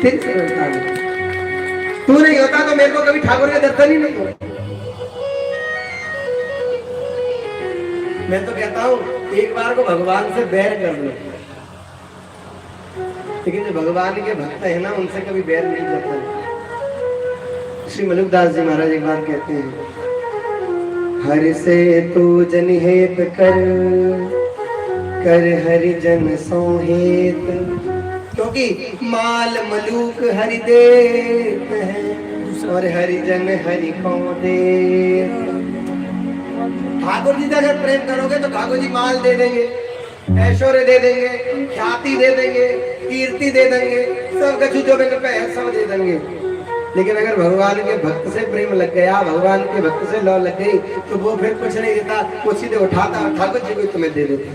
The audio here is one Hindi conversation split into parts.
तेरी समझता नहीं, तू नहीं होता तो मेरे को कभी ठाकुर के दर्शन ही नहीं होता। मैं तो कहता हूँ एक बार को भगवान से बैर कर लो, लेकिन जो भगवान के भक्त है ना उनसे कभी बैर नहीं करता। श्री मलुकदास जी महाराज एक बार कहते हैं, हरि से तू जन हेत कर, कर हरि जन सो हेत, क्योंकि माल मलूक हरि देत है और हरि जन हरि को दे। ठाकुर जी से प्रेम करोगे तो ठाकुर जी माल दे देंगे, ऐश्वर्य दे देंगे, ख्याति दे देंगे, कीर्ति दे देंगे, सब कुछ जो मेरे पे है सब दे देंगे। लेकिन अगर भगवान के भक्त से प्रेम लग गया, भगवान के भक्त से लौ लग गई, तो वो फिर कुछ नहीं देता, वो सीधे उठाता ठाकुर जी को तुम्हें दे देते।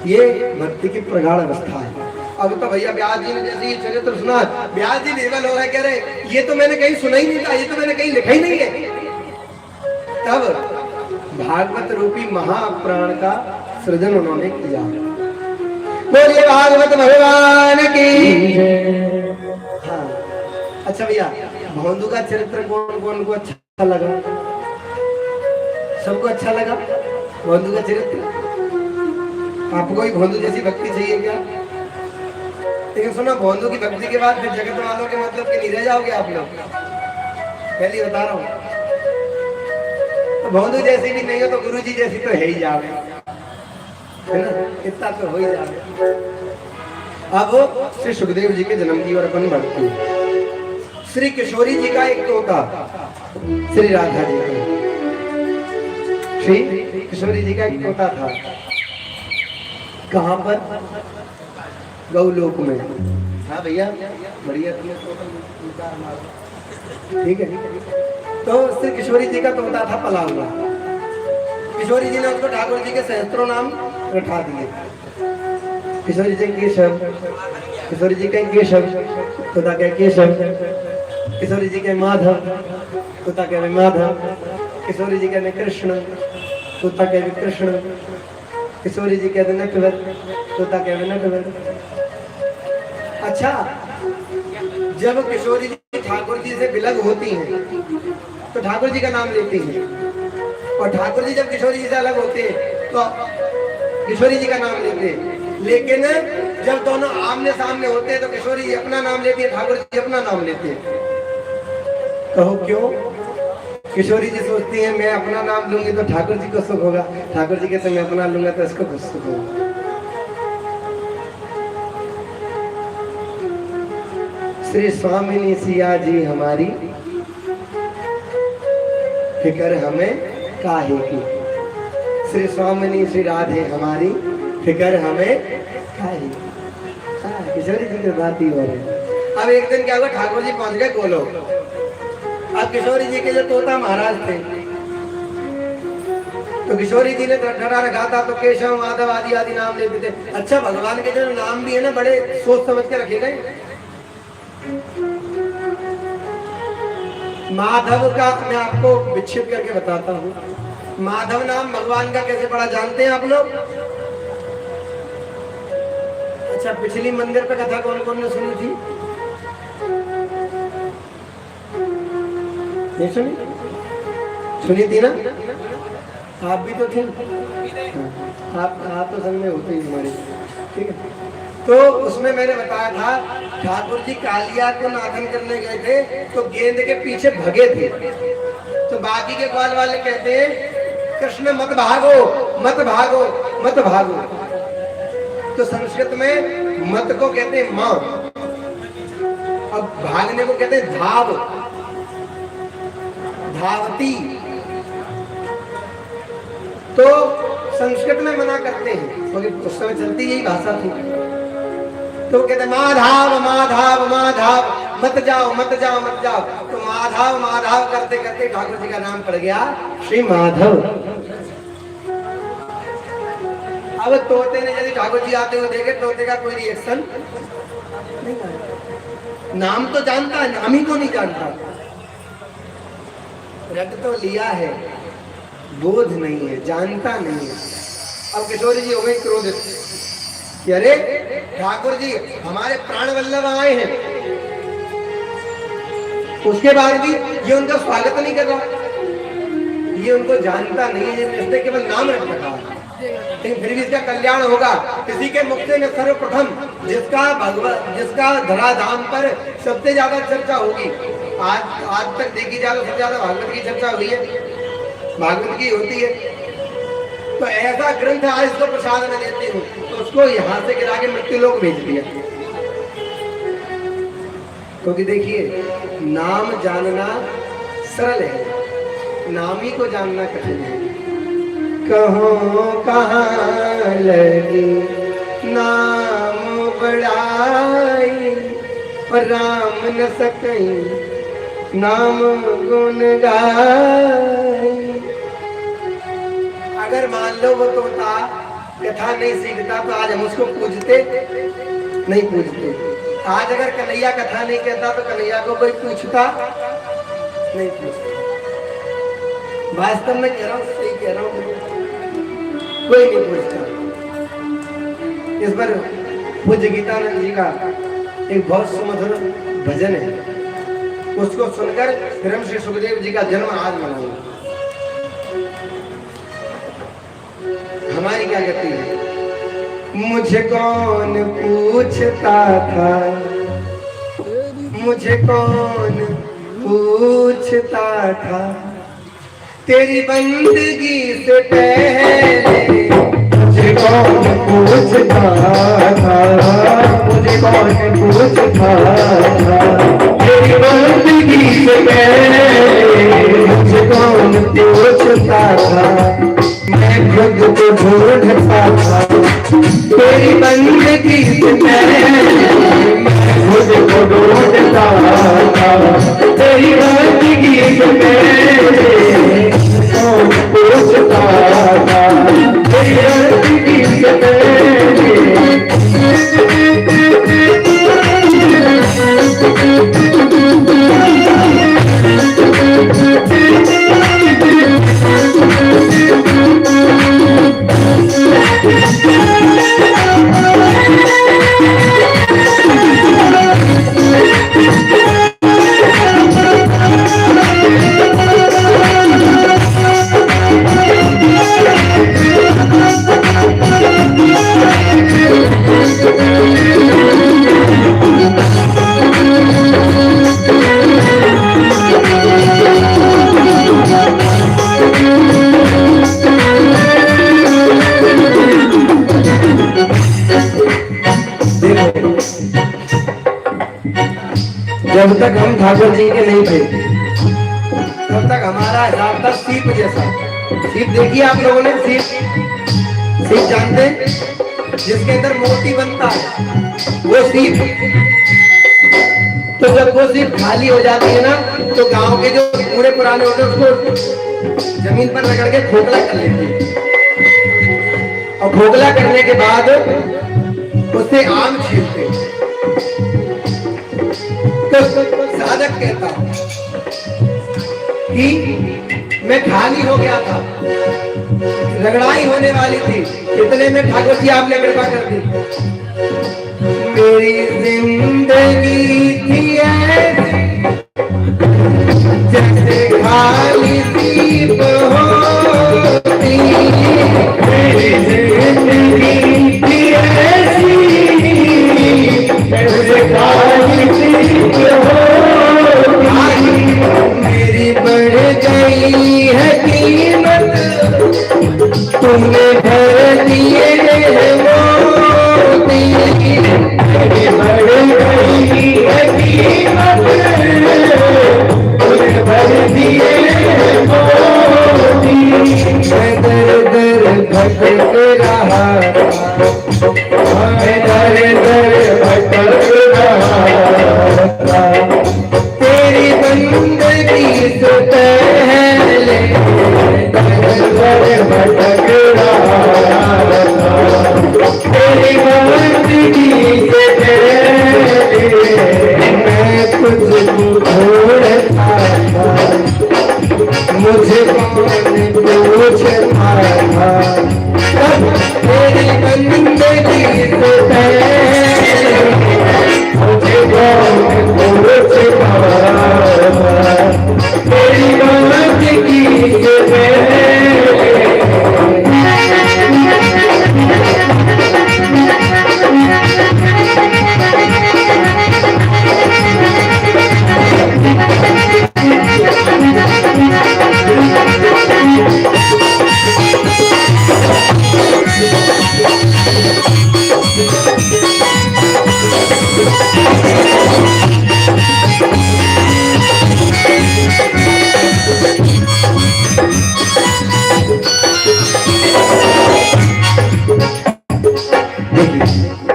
ये भक्ति की प्रगाढ़ अवस्था है। अब तो भैया व्यास जी ने जैसे चरित्र सुना, व्यास जी निर्बल हो रहा है, कह रहे ये तो मैंने कहीं सुना ही नहीं था, ये तो मैंने कहीं लिखा ही नहीं है। तब भागवत रूपी महाप्राण का सृजन उन्होंने किया। बोलिए भागवत भगवान की। हाँ अच्छा भैया, भौंदू का चरित्र कौन कौन को अच्छा लगा? सबको अच्छा लगा भौंदू का चरित्र? आपको ही भौंदू जैसी भक्ति चाहिए क्या? लेकिन सुनो, भौंदू की भक्ति के बाद फिर जगत वालों के मतलब के नहीं रह जाओगे आप लोग, पहले बता रहा हूँ। तो भौंदू जैसी भी नहीं हो तो गुरु जी जैसी तो है ही जाओगे, है ना? इतना तो हो ही जाओगे। अब श्री सुखदेव जी के जन्म की ओर अपन बढ़ते हैं। श्री किशोरी जी का एक तोता, श्री राधा जी का, श्री किशोरी जी का एक तोता था। कहाँ पर? गौलोक में। हाँ भैया बढ़िया, ठीक है। तो श्री किशोरी जी का तोता था पला हुआ। किशोरी जी ने उसको ठाकुर जी के सहस्त्रों नाम रखा दिए। किशोरी जी केशव, किशोरी जी के केशव, तोता के केशव, किशोरी जी के माधव, तोता के माधव, किशोरी जी के कृष्ण, तोता के कृष्ण, किशोरी जी के नटवर, तोता के नटवर। अच्छा, जब किशोरी जी ठाकुर जी से विलग होती हैं तो ठाकुर जी का नाम लेती हैं, और ठाकुर जी जब किशोरी जी से अलग होते हैं तो किशोरी जी का नाम लेते हैं। लेकिन जब दोनों आमने सामने होते हैं तो किशोरी जी अपना नाम लेती है, ठाकुर जी अपना नाम लेते हैं। कहो क्यों? किशोरी जी सोचती है मैं अपना नाम लूंगी तो ठाकुर जी को सुख होगा, ठाकुर जी कहते मैं अपना लूंगा तो इसको कुछ सुख होगा। श्री स्वामिनी सिया जी हमारी, फिकर हमें काहे की। श्री स्वामिनी श्री राधे हमारी, फिकर हमें काहे की। किशोरी जी की बात ही हो रही। अब एक दिन क्या हुआ, ठाकुर जी पहुंच गए गोलोक। अब किशोरी जी के जो तोता महाराज थे तो किशोरी जी ने ठहरा रखा था, तो केशव माधव आदि आदि नाम लेते थे। अच्छा, भगवान के जो नाम भी है ना बड़े सोच समझ के रखे गए। माधव का मैं आपको विच्छेद करके बताता हूँ। माधव नाम भगवान का कैसे पड़ा जानते हैं आप लोग? अच्छा, पिछली मंदिर पे कथा कौन कौन ने सुनी थी? नहीं सुनी? सुनी थी ना? आप भी तो थे, आप तो संग में होते ही हमारे, ठीक है। तो उसमें मैंने बताया था ठाकुर जी कालिया को नाथन करने गए थे तो गेंद के पीछे भगे थे, तो बाकी के ग्वाल वाले कहते हैं कृष्ण मत भागो मत भागो मत भागो। तो संस्कृत में मत को कहते हैं मां, अब भागने को कहते हैं धाव, धावती। तो संस्कृत में मना करते हैं क्योंकि उस समय चलती यही भाषा थी। तो कहते माधव माधव माधव, मत जाओ मत जाओ मत जाओ। तो माधव माधव करते करते ठाकुर जी का नाम पड़ गया श्री माधव। अब तोते ने यदि ठाकुर जी आते हुए देखे, तोते का कोई रिएक्शन नहीं आया। नाम तो जानता है, नाम ही को नहीं जानता। रट तो लिया है, बोध नहीं है, जानता नहीं है। अब किशोरी जी हो गई क्रोधित, कि अरे ठाकुर जी हमारे प्राण वल्लभ आए हैं, उसके बाद भी ये उनका स्वागत नहीं कर रहा। ये उनको जानता नहीं है, इसने केवल नाम रख रखा है, लेकिन फिर भी इसका कल्याण होगा। किसी के मुख से सर्वप्रथम जिसका धराधाम पर सबसे ज्यादा चर्चा होगी, आज तक देखी जाए तो सबसे ज्यादा भागवत की चर्चा हुई है, भागवत की होती है। तो ऐसा ग्रंथ आज इसको प्रसाद में देती हूँ, तो उसको यहाँ से गिरा के मृत्यु लोक भेज दिया। क्योंकि देखिए नाम जानना सरल है, नामी को जानना कठिन है। कहो कहाँ लगी नाम बड़ाई, और राम न सकई नाम गुण गाई। अगर मान लो वो तोता कथा नहीं सीखता तो आज हम उसको पूजते नहीं पूजते। आज अगर कन्हैया कथा नहीं कहता तो कन्हैया को कोई पूछता नहीं पूछता। वास्तव में कह रहा हूँ, सही कह रहा हूँ, कोई नहीं पूछता। इस पर पूज्य गीतानंद जी का एक बहुत सुमधुर भजन है, उसको सुनकर फिर हम श्री सुखदेव जी का जन्म आज मनाएंगे। हमारी क्या गति है? मुझे कौन पूछता था, मुझे कौन पूछता था, तेरी बंदगी से पहले मुझे कौन पूछता था, मुझे कौन पूछता था, तेरी बंदगी से पहले मुझे कौन पूछता था। मैं खुद को ढूंढता था, तेरी बंदगी से पहले खुद को ढूंढता था, तेरी बंदगी से पहले कौन पूछता था, तेरी बंदगी से पहले। जब तक हम ठाकुर जी के नहीं थे तब तक हमारा हिसाब था सीप जैसा। सीप देखिए आप लोगों ने, सीप जानते हैं, जिसके अंदर मोती बनता है वो सीप। तो जब वो सीप खाली हो जाती है ना, तो गांव के जो बूढ़े पुराने होते हैं उसको जमीन पर रगड़ के खोखला कर लेते हैं, और खोखला करने के बाद उससे आम छीलते हैं। तो साधक कहता कि मैं खाली हो गया था, रगड़ाई होने वाली थी, इतने में ठाकुर जी आपने कृपा कर दी। मेरी जिंदगी थी ऐसी जैसे खाली सीप होती, मेरी जिंदगी थी ऐसी जैसे खाली सीप होती, मेरी बढ़ गई है कीमत, तुमने भर दिए मोती, मेरी बढ़ गई है कीमत, तुमने भर दिए मोती। मैं दर दर भटक रहा, मैं दर दर भटक रहा, तेरी बंदगी से पहले भटक रहा, तेरी बंदगी से पहले मैं तुझको ढूंढता था, मुझे कौन पूछता था, तेरी बंदगी से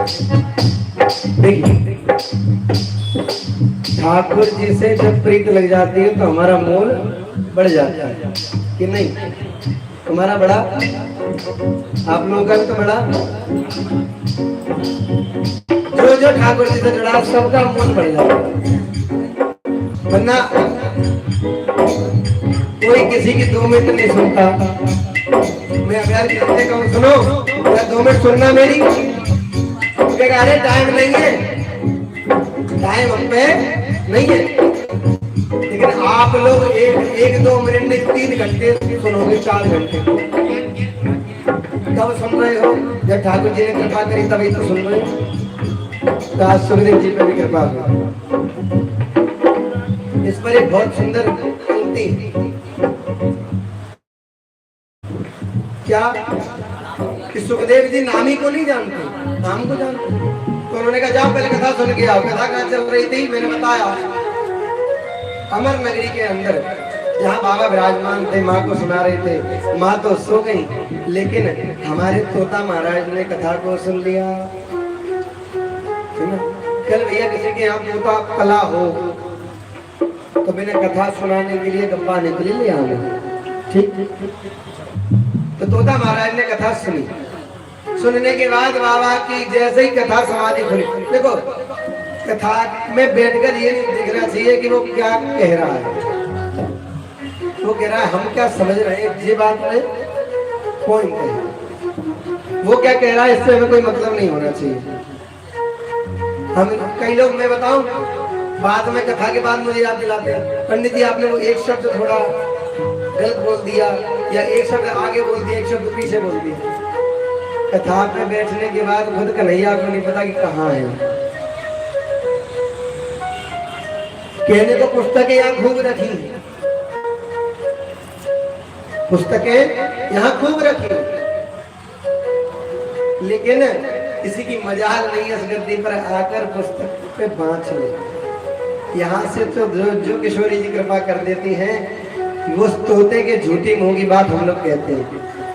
देखिए, ठाकुर जी से जब प्रीत लग जाती है तो हमारा मोल बढ़ जाता है कि नहीं? हमारा बड़ा, आप लोगों का भी तो बड़ा। जो जो ठाकुर जी से जुड़ा सबका मोल बढ़ जाता है। वरना कोई किसी की 2 मिनट नहीं सुनता। मैं अगर किससे कहूँ सुनो, क्या 2 मिनट सुनना मेरी? अरे टाइम नहीं है, टाइम हम पे नहीं है। लेकिन आप लोग एक 2 मिनट नहीं 3 घंटे सुनोगे, 4 घंटे कब सुन रहे हो? जब ठाकुर जी ने कृपा करी तभी तो सुन रहे हो। तो आज सुखदेव जी पे भी कृपा हुई। इस पर एक बहुत सुंदर पंक्ति, क्या कि सुखदेव जी नामी को नहीं जानते, नाम को जानते। तो उन्होंने कहा जाओ पहले कथा सुन के आओ। कथा कहाँ चल रही थी? मैंने बताया अमर नगरी के अंदर जहाँ बाबा विराजमान थे, माँ को सुना रहे थे। माँ तो सो गई, लेकिन हमारे तोता महाराज ने कथा को सुन लिया। कल भैया किसी के यहाँ तोता कला हो तो मैंने कथा सुनाने के लिए गप्पा निकली ले आऊंगा, ठीक? तो तोता महाराज ने कथा सुनी। सुनने के बाद बाबा की जैसे ही कथा समाधि खुली, देखो कथा में बैठकर ये नहीं देखना चाहिए कि वो क्या कह रहा है, वो कह रहा है हम क्या समझ रहे हैं, ये बात में पॉइंट है। वो क्या कह रहा है इससे हमें कोई मतलब नहीं होना चाहिए। हम कई लोग, मैं बताऊं, बाद में कथा के बाद मुझे याद दिलाते हैं, पंडित जी आपने वो एक शब्द थोड़ा गलत बोल दिया, या एक शब्द आगे बोल दिया, एक शब्द पीछे बोल दिया। कथा पे बैठने के बाद खुद कन्हैया को नहीं पता कि कहाँ है। कहने को पुस्तकें यहाँ खूब रखी, पुस्तकें यहाँ खूब रखी, लेकिन किसी की मजाल नहीं है गद्दी पर आकर पुस्तक पे बाँच ले। यहाँ से तो जो किशोरी जी कृपा कर देती हैं, वो तोते के झूठी मुंह की बात हम लोग कहते हैं।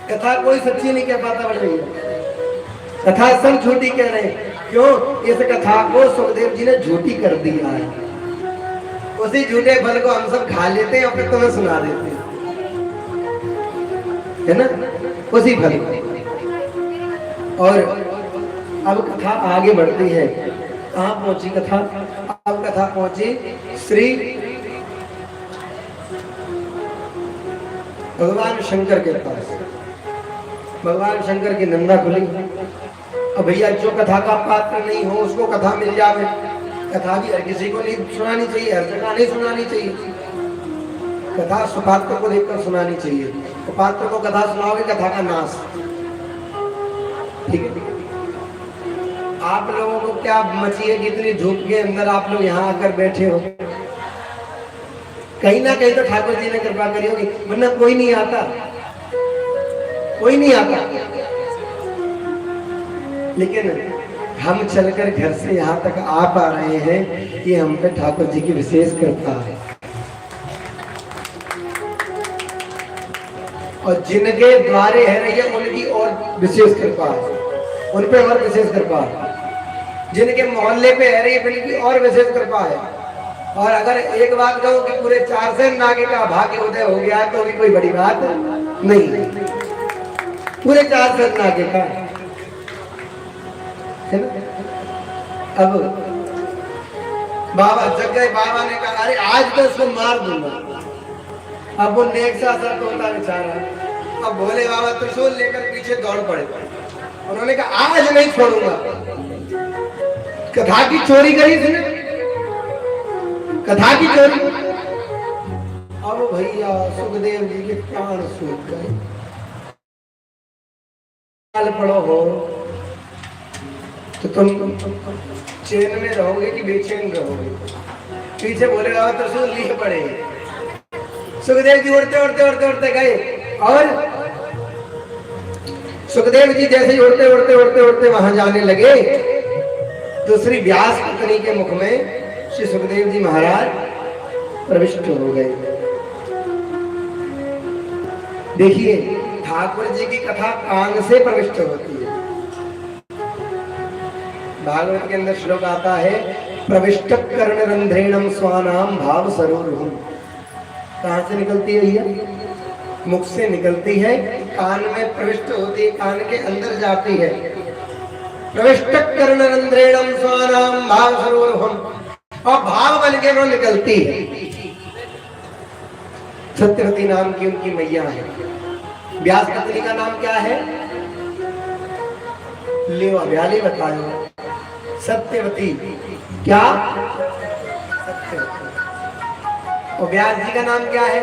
कथा कोई सच्ची नहीं कह पाता बड़ भैया, कथा सब झूठी कह रहे हैं। क्यों? इस कथा को सुखदेव जी ने झूठी कर दिया है। उसी झूठे फल को हम सब खा लेते हैं और फिर तुम्हें सुना देते हैं, है ना? उसी फल को। और अब कथा आगे बढ़ती है। कहाँ पहुंची कथा? अब कथा पहुंची श्री भगवान शंकर के पास। भगवान शंकर की नंदा खुली। अब भैया जो कथा का पात्र नहीं हो उसको कथा मिल जावे। कथा भी हर किसी को नहीं सुनानी चाहिए, हर जगह नहीं सुनानी चाहिए। कथा सुपात्र को देखकर सुनानी चाहिए। सुपात्र को कथा सुनाओगे कथा का नाश, ठीक है? आप लोगों को क्या मची है कि इतनी धूप के अंदर आप लोग यहाँ आकर बैठे हो? कहीं ना कहीं तो ठाकुर जी ने कृपा करी होगी, वरना कोई नहीं आता, कोई नहीं आता। लेकिन हम चलकर घर से यहाँ तक आ पा रहे हैं, ये हम पे ठाकुर जी की विशेष कृपा है। और जिनके द्वारे है रही है उनकी और विशेष कृपा है, उन पे और विशेष कृपा है। जिनके मोहल्ले पे है रही है उनकी और विशेष कृपा है। और अगर एक बात कहूं कि पूरे 4 से नागे का भाग्य उदय हो गया तो भी कोई बड़ी बात नहीं है। पूरे 4 से नागे का है ना? अब बाबा जग गए। बाबा ने कहा अरे आज तो इसको मार दूंगा। अब वो नेक सा असर होता बेचारा। अब भोले बाबा त्रिशूल लेकर पीछे दौड़ पड़े। उन्होंने कहा आज नहीं छोड़ूंगा। कथा की चोरी करी इसने, कथा की चोरी। अब भैया सुखदेव जी के प्राण सूख गए। पड़ो हो तो तुम चैन में रहोगे कि बेचैन रहोगे? पीछे बोले बाबा त्रिशूल लिए पड़े। सुखदेव जी उड़ते उड़ते उड़ते उड़ते गए। और सुखदेव जी जैसे ही उड़ते उड़ते उड़ते उड़ते वहां जाने लगे तो श्री व्यास पत्नी के मुख में श्री सुखदेव जी महाराज प्रविष्ट हो गए। देखिए ठाकुर जी की कथा कान से प्रविष्ट होती है। भागवत के अंदर श्लोक आता है, प्रविष्ट कर्ण रंध्रेणम स्वानाम भाव सरोरुहम। कहां से निकलती है ये? मुख से निकलती है, कान में प्रविष्ट होती है, कान के अंदर जाती है। प्रविष्ट कर्ण रंध्रेणम स्वानाम भाव सरोरुहम, और भाव बन के वो निकलती है। सत्यवती नाम की उनकी मैया है। व्यास पत्नी का नाम क्या है? लिवा व्याली बताओ। सत्यवती क्या? सत्यवती। और व्यास जी का नाम क्या है?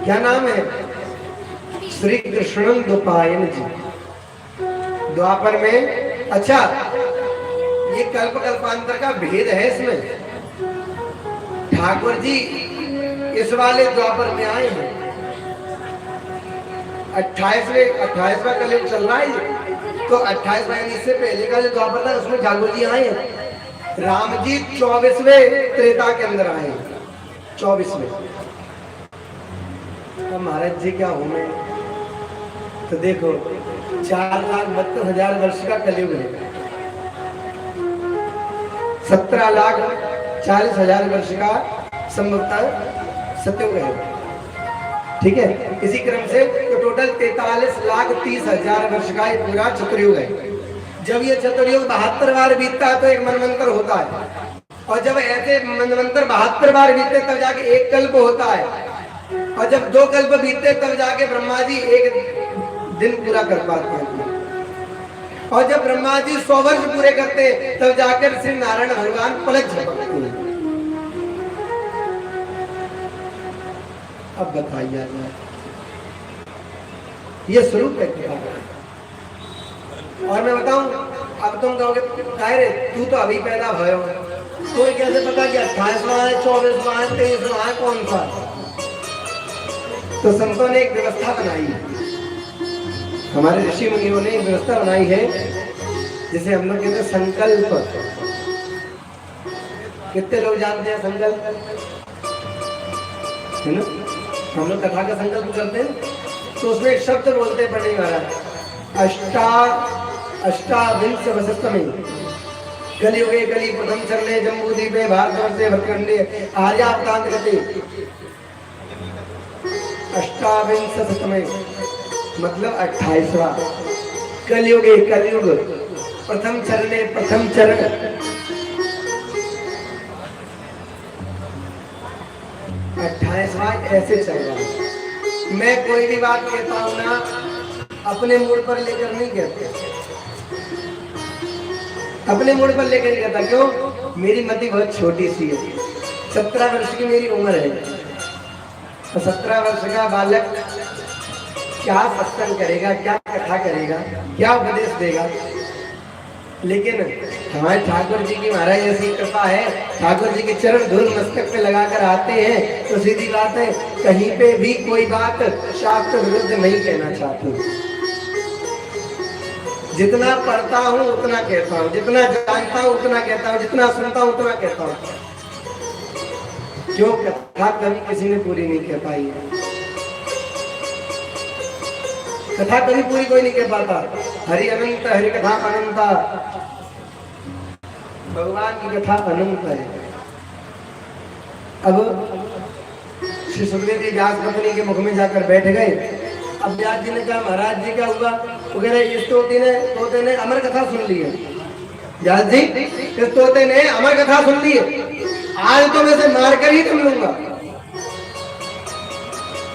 क्या नाम है? श्री कृष्ण द्वापायन जी। द्वापर में, अच्छा ये कल्प कल्पांतर का भेद है इसमें। ठाकुर जी इस वाले द्वापर में आए हैं, 28वां कलयुग चल रहा है, तो 28वां इससे पहले का जो द्वापर था उसमें ठाकुर जी आए हैं। राम जी 24वें त्रेता के अंदर आए हैं, 24वें। तो महाराज जी क्या हूं मैं, तो देखो 4,72,000 वर्ष का कलयुग है, 17,40,000 वर्ष का संभवतः सतयुग है। ठीक है, इसी क्रम से तो टोटल 43,30,000 वर्ष का ये पूरा चतुर्युग है। जब ये चतुर्युग 72 बार बीतता है तो एक मनवंतर होता है, और जब ऐसे मनवंतर 72 बार बीतते तब जाके एक कल्प होता है, और जब 2 कल्प बीतते तब जाके ब्रह्मा जी एक दिन पूरा कर पाते हैं, और जब ब्रह्मा जी 100 वर्ष पूरे करते तब जाकर श्री नारायण भगवान पलक झपकते हैं। अब बताइए ये स्वरूप है क्या? और मैं बताऊं, अब तुम कहोगे रे तू तो अभी पैदा भयो, तो कैसे पता कि 28वां है, 24वां है, 23वां है, कौन सा? तो संतों ने एक व्यवस्था बनाई है, हमारे ऋषि मुनियों ने एक व्यवस्था बनाई है जिसे हम लोग कहते हैं संकल्प। कितने लोग जानते हैं संकल्प? है ना, हम लोग कथा का संकल्प करते हैं तो उसमें एक शब्द बोलते हैं पंडित महाराज, अष्टाविंश वसस्तमे कलियुगे कलि प्रथम चरणे जम्बूद्वीपे भारतवर्षे भरतखंडे आर्यावतांत गते। अष्टाविंश वसस्तमे मतलब 28वां, कलियुगे कलयुग, प्रथम चरणे प्रथम चरण, 28वां ऐसे चल रहा है। मैं कोई भी बात कहता हूं ना, अपने मूड पर लेकर नहीं कहते, अपने मूड पर लेकर नहीं कहता। क्यों? मेरी मति बहुत छोटी सी है, 17 वर्ष की मेरी उम्र है, तो 17 वर्ष का बालक क्या सत्संग करेगा, क्या कथा करेगा, क्या उपदेश देगा? लेकिन हमारे ठाकुर जी की महाराज ऐसी कृपा है, ठाकुर जी के चरण धूल मस्तक पे लगाकर आते हैं, तो सीधी बात है कहीं पे भी कोई बात शास्त्र विरुद्ध नहीं कहना चाहते। जितना पढ़ता हूँ उतना कहता हूँ, जितना जानता हूँ उतना कहता हूँ, जितना सुनता हूँ उतना कहता हूँ। क्यों? कथा कभी किसी ने पूरी नहीं कह पाई है, कथा कभी पूरी कोई नहीं कह पाता। हरि अनंत, हरि कथा अनंता, भगवान की कथा अनंत है। अब श्री सुखदेव जी व्यास पत्नी के मुख में जाकर बैठ गए। अब व्यास जी ने कहा महाराज जी क्या हुआ? वो कह रहे इस तोते ने अमर कथा सुन ली है। व्यास जी इस तोते ने अमर कथा सुन ली है, आज तो मैं इसे मार कर ही तुम लूंगा।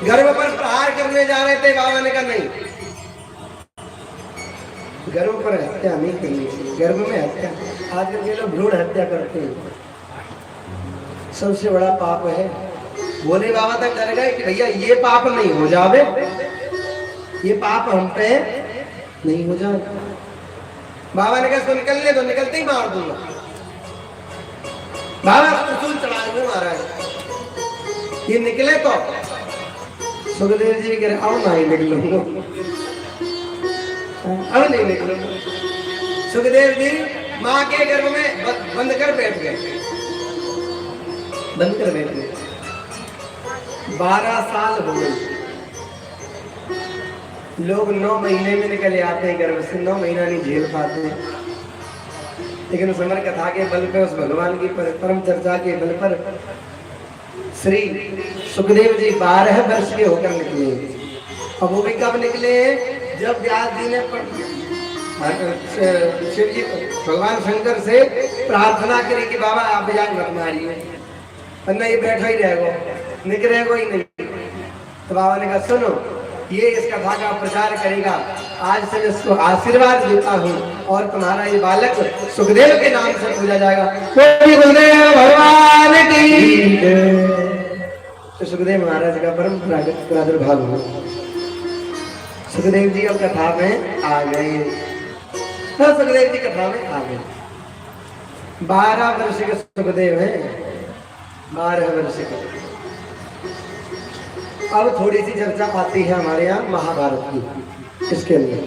गर्भ पर प्रहार करने जा रहे थे, बाबा ने कहा नहीं, गर्भ पर हत्या नहीं करनी चाहिए, गर्भ में हत्या। आजकल के लोग भ्रूण हत्या करते हैं, सबसे बड़ा पाप है। भोले बाबा तक डर गए कि भैया ये पाप नहीं हो जावे, ये पाप हम पे नहीं हो जाए। बाबा ने कहा इसको निकलने दो, निकलते ही मार दूंगा। बाबा त्रिशूल चढ़ा दूं महाराज, ये निकले तो सुखदेव जी कह रहे आओ ना ही निकलूंगा, अब नहीं निकलूंगा। सुखदेव जी माँ के गर्भ में बंद कर बैठ गए, बंद कर बैठ गए। 12 साल हो गए, लोग 9 महीने में निकले आते हैं गर्भ से, 9 महीना नहीं झेल पाते, लेकिन उस अमर कथा के बल पर, उस भगवान की परम चर्चा के बल पर श्री सुखदेव जी 12 वर्ष के होकर निकले। अब वो भी कब निकले? जब व्यास जी ने शिव जी भगवान शंकर से प्रार्थना करी कि बाबा आप जान मत मारिए, वरना ये बैठा ही रहेगा, निकलेगा ही नहीं। तो बाबा ने कहा सुनो, ये इस कथा का प्रचार करेगा, आज से मैं इसको आशीर्वाद देता हूँ और तुम्हारा ये बालक सुखदेव के नाम से पूजा जाएगा। गुरुदेव भगवान की। तो सुखदेव महाराज का परम प्रादुर्भाव हुआ। सुखदेव जी अब कथा में आ गए। तो सुखदेव जी कथा में आ गए। 12 वर्ष के सुखदेव हैं, 12 वर्ष के। अब थोड़ी सी चर्चा आती है हमारे यहाँ महाभारत की। इसके अंदर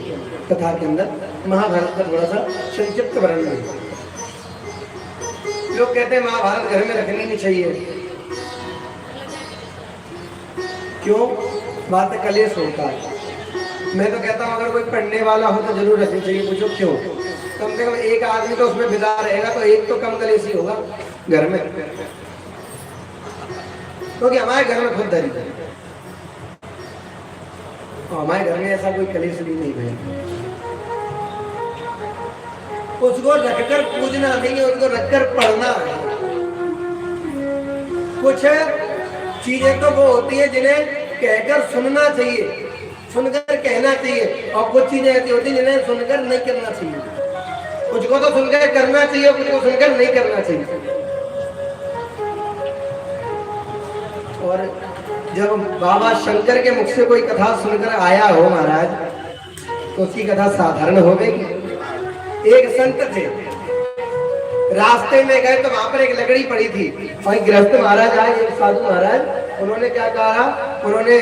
कथा के अंदर महाभारत का थोड़ा सा संक्षिप्त वर्णन है। लोग कहते हैं महाभारत घर में रखनी नहीं चाहिए, क्यों? बात कलेश होता है। मैं तो कहता हूँ अगर कोई पढ़ने वाला हो तो जरूर रखनी चाहिए। पूछो क्यों? कम से कम एक आदमी तो उसमें विदा रहेगा, तो एक तो कम कलेशी होगा घर में, क्योंकि हमारे घर में खुद दरिद्र है, हमारे घर में ऐसा कोई कलेश भी नहीं है। उसको रखकर पूजना नहीं है, उसको रखकर पढ़ना है। कुछ चीजें तो वो होती है जिन्हें कहकर सुनना चाहिए, सुनकर कहना चाहिए, और कुछ चीजें ऐसी होती है जिन्हें सुनकर नहीं करना चाहिए। कुछ को तो सुनकर करना चाहिए, कुछ को सुनकर नहीं करना चाहिए। और जब बाबा शंकर के मुख से कोई कथा सुनकर आया हो महाराज, तो उसकी कथा साधारण हो गई। एक संत थे, रास्ते में गए तो वहां पर एक लकड़ी पड़ी थी, और गृहस्थ महाराज आए, एक साधु महाराज। उन्होंने क्या कहा? उन्होंने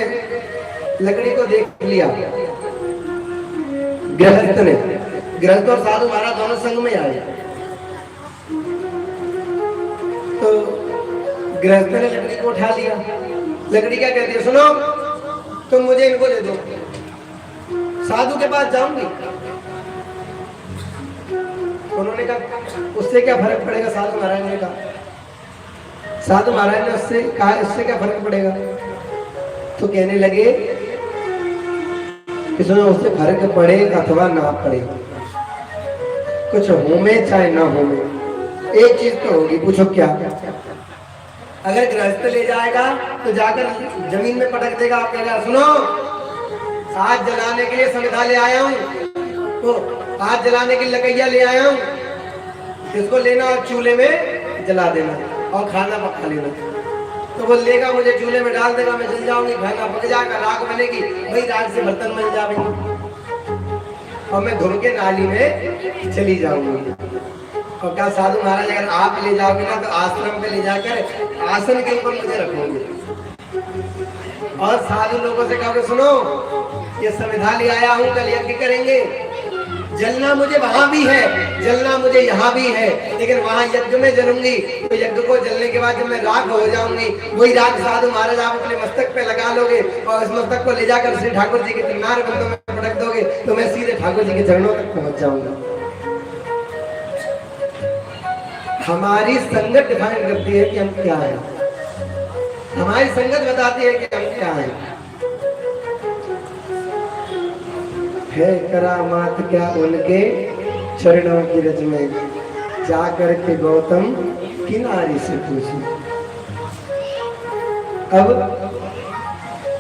लकड़ी को देख लिया, गृहस्थ ने। गृहस्थ और साधु महाराज दोनों संग में आए। तो गृहस्थ ने लकड़ी को उठा लिया। लकड़ी क्या कहती है? सुनो, तुम मुझे इनको दे दो, साधु के पास जाऊंगी। उन्होंने कहा उससे क्या फर्क पड़ेगा? साधु महाराज ने कहा। साधु महाराज ने उससे कहा इससे क्या फर्क पड़ेगा? तो कहने लगे कि सुनो, उससे फर्क पड़े अथवा ना पड़े, कुछ होमे चाहे ना होमे, एक चीज तो होगी। पूछो क्या? अगर गृहस्थ ले जाएगा तो जाकर जमीन में पटक देगा। आप कहेगा सुनो, आज जलाने के लिए संविधा ले आया हूँ, तो आज जलाने की लकड़ियाँ ले आया हूँ, इसको लेना और चूल्हे में जला देना और खाना पका लेना। तो वो लेगा, मुझे चूल्हे में डाल देगा, मैं जल जाऊंगी, खाना पक जाएगा, राख बनेगी, वही राख से बर्तन बन जाएंगे, और मैं धुल के नाली में चली जाऊंगी। और क्या साधु महाराज अगर आप ले जाओगे ना तो आश्रम पे ले जाकर आसन के ऊपर मुझे रखोगे, और साधु लोगों से कहोगे सुनो, ये संविधा ले आया हूँ, कल यज्ञ करेंगे, जलना मुझे वहां भी है, जलना मुझे यहाँ भी है, लेकिन वहां यज्ञ में जलूंगी। तो यज्ञ को जलने के बाद जब मैं राख हो जाऊंगी, वही राख साधु महाराज आप अपने मस्तक पे लगा लोगे, और इस मस्तक को ले जाकर श्री ठाकुर जी के किनार बंदों में पटक दोगे, तो मैं सीधे ठाकुर जी के चरणों तक पहुंच जाऊंगा। हमारी संगत डिफाइन करती है कि हम क्या है, हमारी संगत बताती है कि हम क्या है। करामात क्या उनके चरणों की रज में, जाकर के गौतम किनारे से पूछी। अब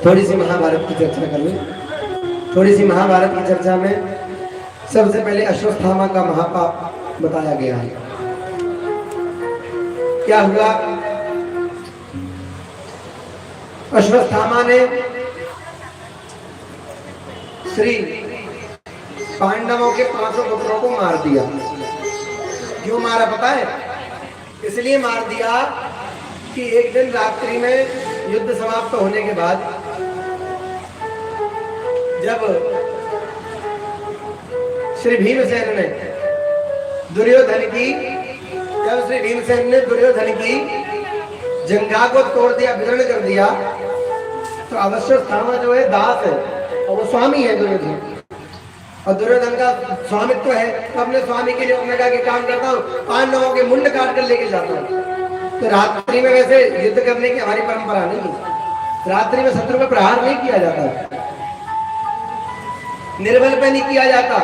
थोड़ी सी महाभारत की चर्चा कर लें। थोड़ी सी महाभारत की चर्चा में सबसे पहले अश्वत्थामा का महापाप बताया गया है। क्या हुआ? अश्वत्थामा ने श्री पांडवों के 500 पुत्रों को मार दिया। क्यों मारा पता है? इसलिए मार दिया कि एक दिन रात्रि में युद्ध समाप्त होने के बाद जब श्री भीमसेन ने दुर्योधन की जंघा को तोड़ दिया, विदर्ण कर दिया, तो अश्वत्थामा जो है दास है, और वो स्वामी है दुर्योधन, और दुर्योधन का स्वामित्व है, तो अपने स्वामी के लिए उसने कहा कि काम करता हूँ, पांडवों के मुंड काट कर लेके जाता हूँ। तो रात्रि में वैसे युद्ध करने की हमारी परंपरा नहीं है, रात्रि में शत्रु पर प्रहार नहीं किया जाता, निर्बल पे नहीं किया जाता।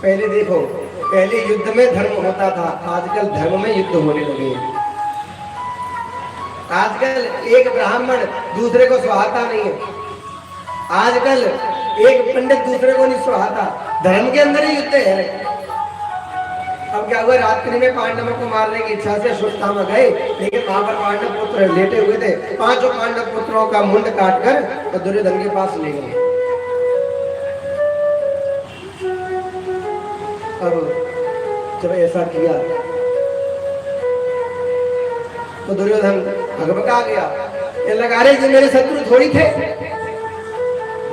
पहले देखो, पहले युद्ध में धर्म होता था, आजकल धर्म में युद्ध होने लगे हैं। आजकल एक ब्राह्मण दूसरे को सुहाता नहीं है, आजकल एक पंडित दूसरे को नहीं सुहाता, धर्म के अंदर ही युद्ध है। अब क्या हुआ, रात्रि में पांडवों को मारने की इच्छा से अश्वत्थामा गए, लेकिन वहां पर पांडव पुत्र लेटे हुए थे, पांचों पांडव पुत्रों का मुंड काटकर तो दुर्योधन के पास ले गए। अब जब ऐसा किया तो दुर्योधन भगभगा गया, ये लगा रहे जो मेरे शत्रु थोड़ी थे,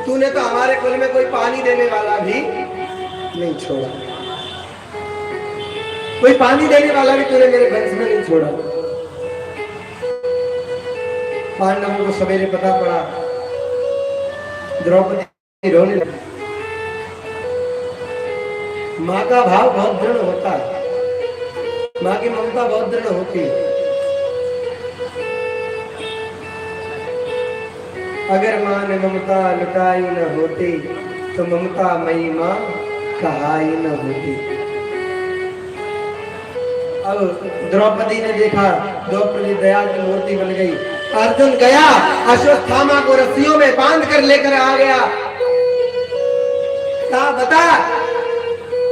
तूने तो हमारे कुल में कोई पानी देने वाला भी नहीं छोड़ा, कोई पानी देने वाला भी तूने मेरे वंश में नहीं छोड़ा। पांडवों को सवेरे पता पड़ा, द्रौपदी रोने लगी। माँ का भाव बहुत दृढ़ होता है, माँ की ममता बहुत दृढ़ होती है। अगर माँ ने ममता लुटाई न होती तो ममता मई माँ कहाई न होती। अब द्रौपदी ने देखा, द्रौपदी दया की मूर्ति बन गई। अर्जुन गया, अश्वत्थामा को रस्सियों में बांध कर लेकर आ गया। क्या बता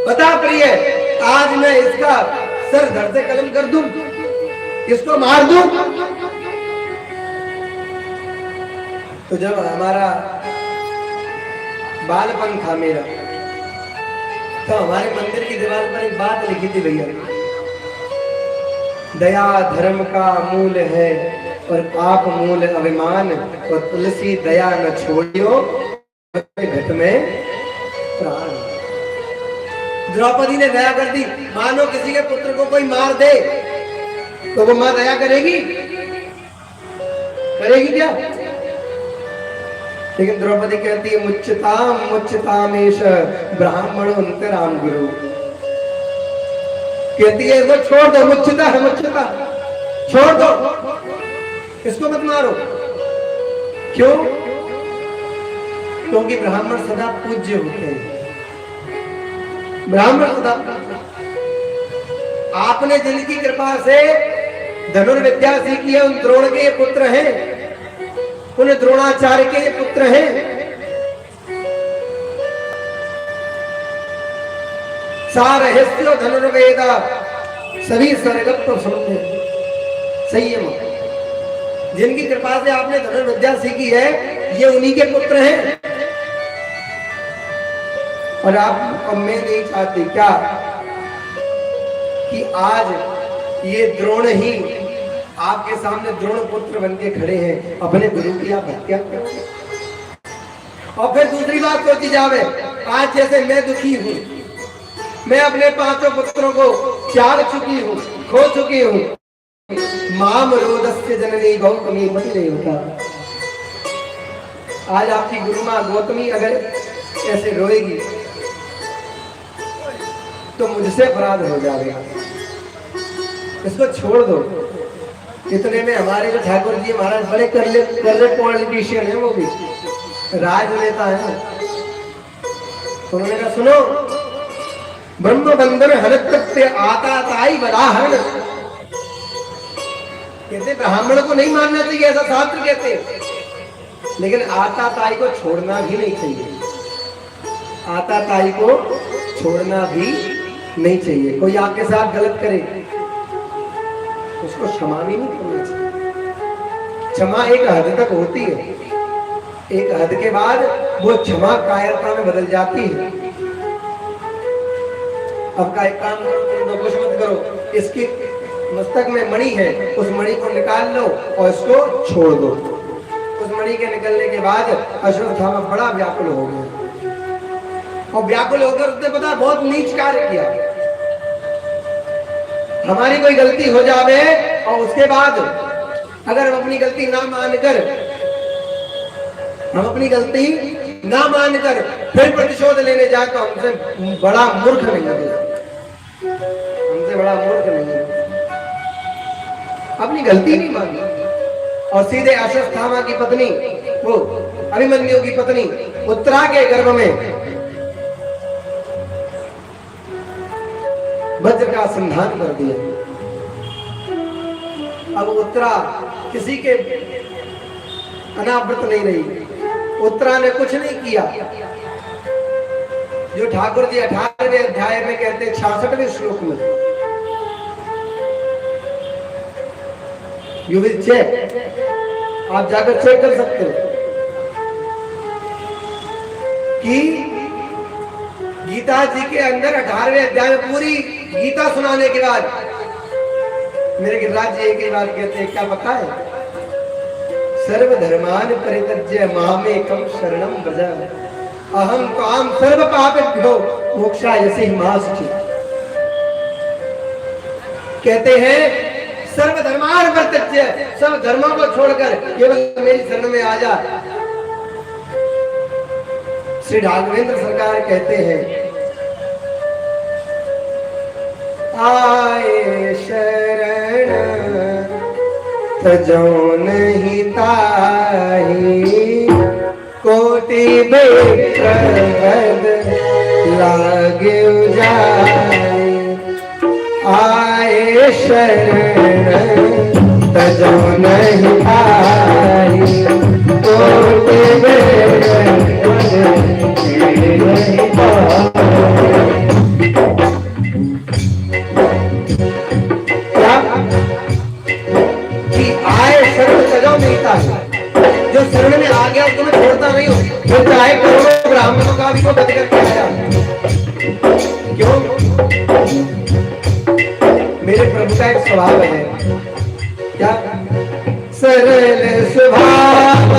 बता प्रिय, आज मैं इसका सर धड़ से कलम कर दूं, इसको मार दूं। तो जब हमारा बालपन था मेरा, तो हमारे मंदिर की दीवार पर एक बात लिखी थी भैया, दया धर्म का मूल है और पाप मूल अभिमान, और तुलसी दया न छोड़ियो घट में प्राण। द्रौपदी ने दया कर दी। मानो किसी के पुत्र को कोई मार दे तो वो मां दया करेगी? करेगी क्या? लेकिन द्रौपदी कहती है मुच्यताम मुच्यतामेश ब्राह्मण अंतराम गुरु। कहती है इसको छोड़ दो, मुच्यता है, मुच्यता छोड़ दो, इसको मत मारो। क्यों? क्योंकि ब्राह्मण सदा पूज्य होते हैं। ब्राह्मण सदा, आपने जिनकी कृपा से धनुर्विद्या सीखी है, उन द्रोण के पुत्र हैं, उन द्रोणाचार्य के पुत्र हैं। सारहस्यो धनुर्वेदा सभी सर्गत्व सुनते संयम। जिनकी कृपा से आपने धनुर्विद्या सीखी है, ये उन्हीं के पुत्र हैं। और आप और मैं नहीं चाहती क्या कि आज ये द्रोण ही आपके सामने द्रोण पुत्र बन के खड़े हैं, अपने गुरु की आप हत्या करते। और फिर दूसरी बात सोची जावे, आज जैसे मैं दुखी हूं, मैं अपने पांचों पुत्रों को त्याग चुकी हूं, खो चुकी हूं, माम रोदस्य जननी गौतमी मत नहीं होता। आज आपकी गुरु मां गौतमी अगर ऐसे रोएगी तो मुझसे अपराध हो जाएगा, इसको छोड़ दो। इतने में हमारे जो ठाकुर जी महाराज बड़े कर्ले पॉलिटिशियन है, वो भी राजनेता है, उन्होंने कहा सुनो, ब्रह्म बंधन हरकृत्य आता ताई बदाहरण। कहते ब्राह्मण को नहीं मानना चाहिए, ऐसा शास्त्र कहते, लेकिन आता ताई को छोड़ना भी नहीं चाहिए। आता ताई को छोड़ना भी नहीं चाहिए। कोई आपके साथ गलत करे उसको क्षमा भी नहीं करना चाहिए। क्षमा एक हद तक होती है, एक हद के बाद वो क्षमा कायरता में बदल जाती है। अब का एक काम करो, तुम तो कुछ मत करो, इसकी मस्तक में मणि है, उस मणि को निकाल लो और इसको छोड़ दो। उस मणि के निकलने के बाद अश्वत्थामा बड़ा व्याकुल हो गया, और व्याकुल होकर उसने पता बहुत नीच कार्य किया। हमारी कोई गलती हो जावे और उसके बाद अगर हम अपनी गलती ना मानकर हम अपनी गलती ना मानकर फिर प्रतिशोध लेने जाए तो हमसे बड़ा मूर्ख नहीं है, हमसे बड़ा मूर्ख नहीं है। अपनी गलती नहीं मानी और सीधे अश्वत्थामा की पत्नी, वो अभिमन्यु की पत्नी उत्तरा के गर्भ में वज्र का संधान कर दिया। अब उत्तरा किसी के अनावृत नहीं रही, उत्तरा ने कुछ नहीं किया। जो ठाकुर जी 18वें अध्याय में कहते 66वें श्लोक में, यू विल चेक, आप जाकर चेक कर सकते हो कि गीता जी के अंदर 18वें अध्याय में पूरी गीता सुनाने के बाद मेरे गिरिराज जी एक ही बात कहते हैं, क्या पता है? सर्वधर्मान परित्यज्य मामेकं शरणं व्रज अहं त्वां सर्व पापेभ्यो मोक्षायसे मा शुचि। कहते हैं सर्वधर्मान परित्यज्य, सब धर्मों को छोड़कर केवल मेरी शरण में आ जा। श्री राघवेंद्र सरकार कहते हैं, आए शरण तजो नहीं ताही, कोटि बेप्रद लागे जाए। आए शरण तजो नहीं ताही, कोटि बेप्रद नहीं ताही। जो शरण में आ गया उसको मैं छोड़ता नहीं हूँ, वो चाहे करोड़ों ब्राह्मणों का भी को बद करके आया। क्यों? मेरे प्रभु का एक स्वभाव है, क्या? सरल स्वभाव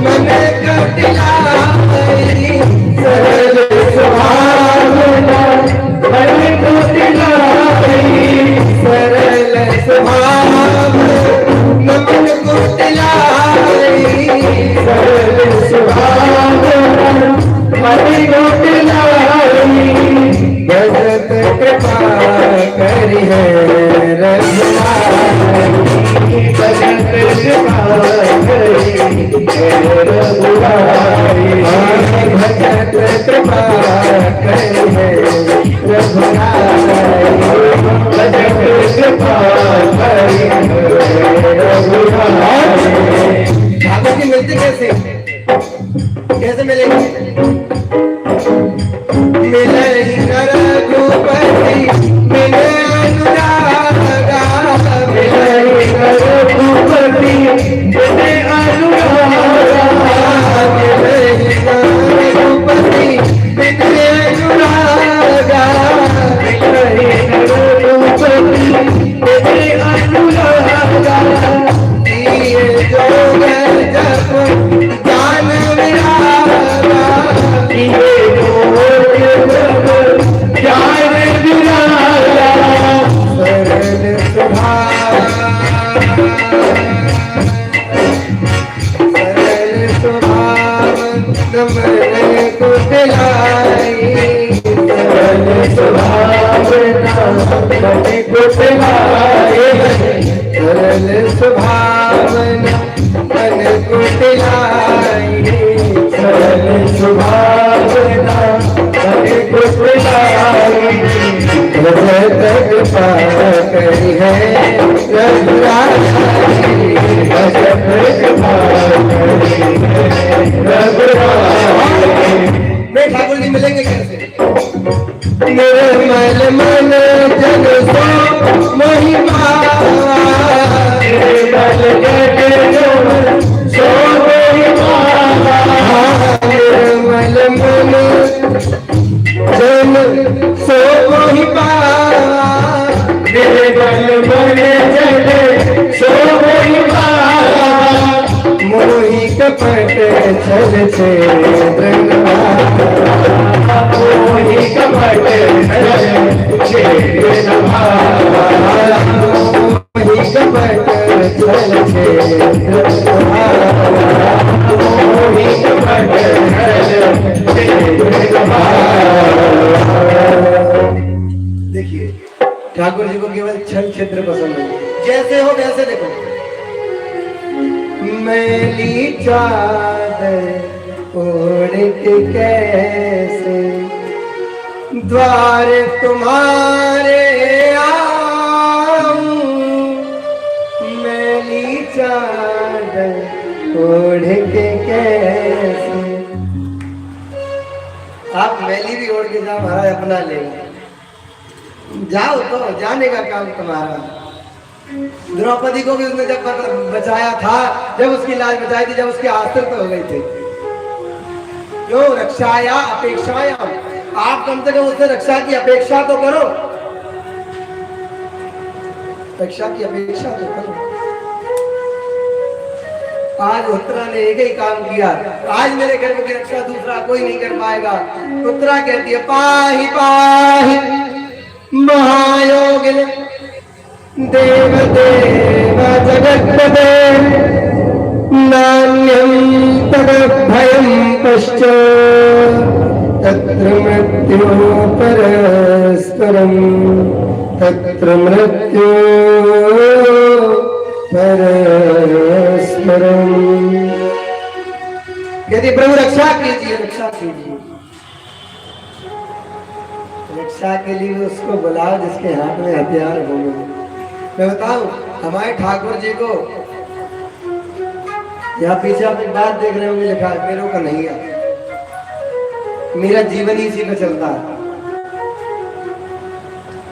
मन कटिलाई, सरल स्वभाव मन कटिलाई, सरल स्वभाव मन कुटिलाई, सरल स्वभाव मन कुटिलाई। भगत कृपा करी है रघुराई, भगत कृपा करी है रघुराई, भगत कृपा करी है रघुराई, भगत कृपा करी है रघुराई। ठाकुर जी मिलते कैसे? कैसे मिलेंगे? मिले रघुपति मिले अनुरागा, मिले रघुपति मिले अनुरागा, मिले रघुपति मिले अनुरागा, मिले रघुपति मिले अनुरागा। दिए जोग जप ज्ञान विरागा, दिए सरल स्वभाव मन कुटिलाई, सरल स्वभाव मन कुटिलाई, सरल स्वभाव मन कुटिलाई, सरल स्वभाव मन कुटिलाई। भगत कृपा करी है रघुराई, भगत कृपा करी है रघुराई। मैं ठाकुर जी मिलेंगे कैसे? निर्मल मन जन सो महिमा, निर्मल जन सो महिमा, निर्मल मन जन सो महिमा, निर्मल मन जन सो महिमा। मोहि कपट छल छे द्रंगवा, मोहि कपट छल छे द्रंगवा, मोहि कपट छल छे द्रंगवा, मोहि देखिए ठाकुर जी को केवल छल क्षेत्र पसंद है, जैसे हो वैसे देखो। मैली चादर ओढ़ के कैसे द्वार तुम्हारे आऊं, मैली चादर ओढ़ के कैसे। आप मैली भी ओढ़ के जाओ, महाराज अपना ले जाओ, तो जाने का काम तुम्हारा। द्रौपदी को भी उसने जब बचाया था, जब उसकी लाज बचाई थी, जब उसके आश्रित हो गई थी। क्यों? रक्षाया अपेक्षाया। आप कम से कम उससे रक्षा की अपेक्षा तो करो, रक्षा की अपेक्षा तो करो। आज उत्तरा ने एक ही काम किया, आज मेरे घर की रक्षा दूसरा कोई नहीं कर पाएगा। उत्तरा कहती है पाहि पाहि महायोगिने देव देव जगत्पते नान्यं तदभयं पश्चात् तत्र मृत्यो परस्परं, तत्र मृत्यो परस्परं। यदि प्रभु रक्षा कीजिए, रक्षा कीजिए। रक्षा के लिए उसको बुलाओ जिसके हाथ में हथियार हो। मैं बताऊं हमारे ठाकुर जी को, यहाँ पीछे आप एक बात देख रहे होंगे लिखा है मेरों का नहीं है, मेरा जीवन ही इसी पे चलता है।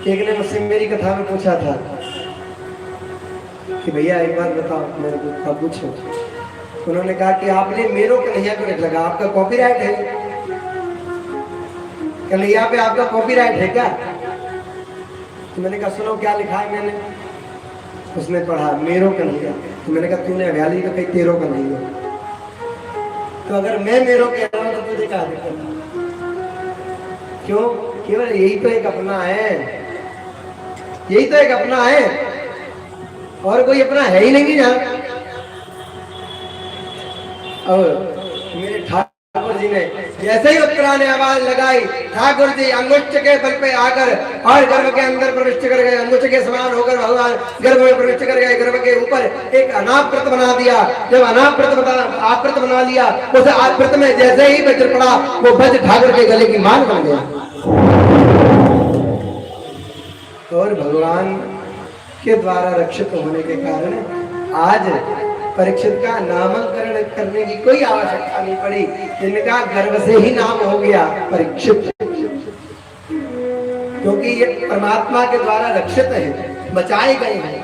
एक ने मुझसे मेरी कथा में पूछा था कि भैया एक बात बताओ, मेरे को कब पूछो। उन्होंने कहा कि आपने मेरों कन्हैया को लगा, आपका कॉपीराइट है कन्हैया पे, आपका कॉपीराइट है क्या? तो मैंने कहा सुनो क्या लिखा है मैंने। उसने पढ़ा मेरो कन्हैया। तो मैंने कहा तूने अभ्याली का कहीं तेरो कन्हैया। तो अगर मैं मेरो कह रहा हूं तो तुझे क्या दिक्कत? क्यों? केवल यही तो एक अपना है, यही तो एक अपना है, और कोई अपना है ही नहीं यहाँ। और मेरे ठाकुर जी ने जैसे ही उत्तरा ने आवाज लगाई, ठाकुर जी अंगुष्ठ के बल पे आकर और गर्भ के अंदर प्रविष्ट कर गए, अंगुष्ठ के समान होकर भगवान गर्भ में प्रविष्ट कर गए। गर्भ के ऊपर एक अनावृत बना दिया। जब आकृत बना लिया, उस आकृत में जैसे ही वज्र पड़ा, वो वज्र ठाकुर के गले की माल बन गया। और भगवान के द्वारा रक्षित होने के कारण आज परीक्षित का नामकरण करने की कोई आवश्यकता नहीं पड़ी। इनका गर्भ से ही नाम हो गया परीक्षित, क्योंकि ये परमात्मा के द्वारा रक्षित है, बचाए गए हैं,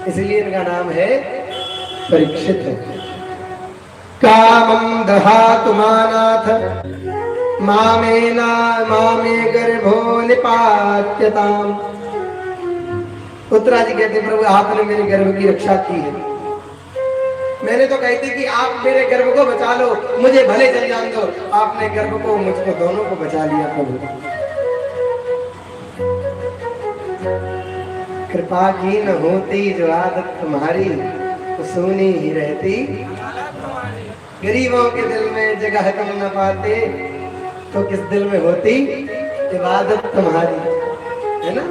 इसलिए इनका नाम है परीक्षित है। कामं दहातु मानाथ मामे गर्भो निपात्यताम। उत्तरा जी कहते प्रभु आपने मेरे गर्भ की रक्षा की है। मैंने तो कही थी कि आप मेरे गर्भ को बचा लो, मुझे भले जल जान दो। आपने गर्भ को मुझको दोनों को बचा लिया प्रभु। कृपा की न होती जो आदत तुम्हारी, तो सुनी ही रहती। गरीबों के दिल में जगह तुम न पाते, तो किस दिल में होती इबादत तुम्हारी, है ना?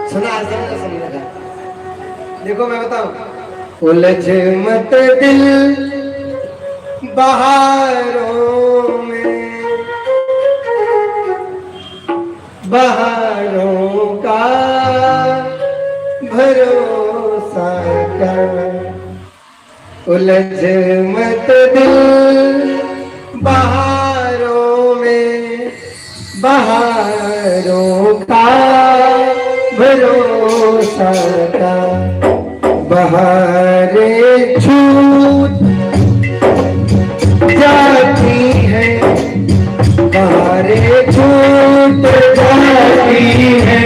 सुना समझा। देखो मैं बताऊं, उलझ मत दिल बहारों में, बहारों का भरोसा कर। उलझ मत दिल बहारों में, बहारों का भरोसा कर। बहारे छूट जाती है, बहारे छूट जाती है,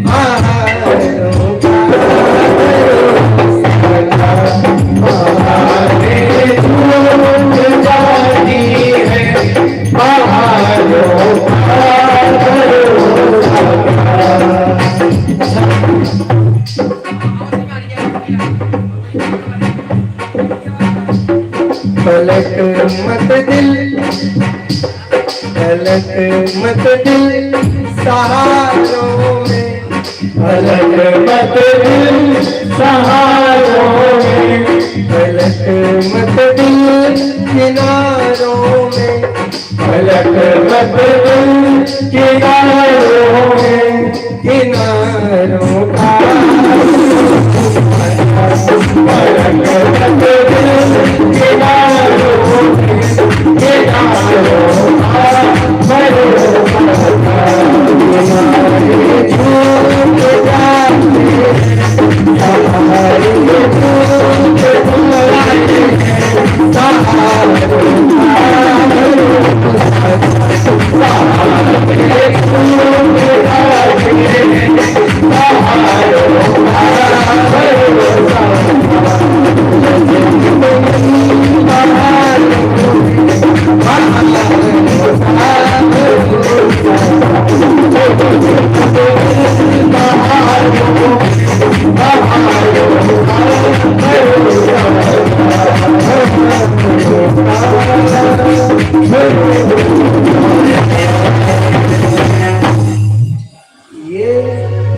बहारों का भरोसा कर। बहारे छूट जाती है, बहारों का भरोसा कर। पलट मत दिल पलक मत दिल सहारों में, पलक मत दिल सहारों में, पलक मत दिल किनारों में, पलक मत दिल किनारों में, किनारों का पलक मत दिल किनारों में, किनारों का भरोसा छूट जाते सहारे छूट जाते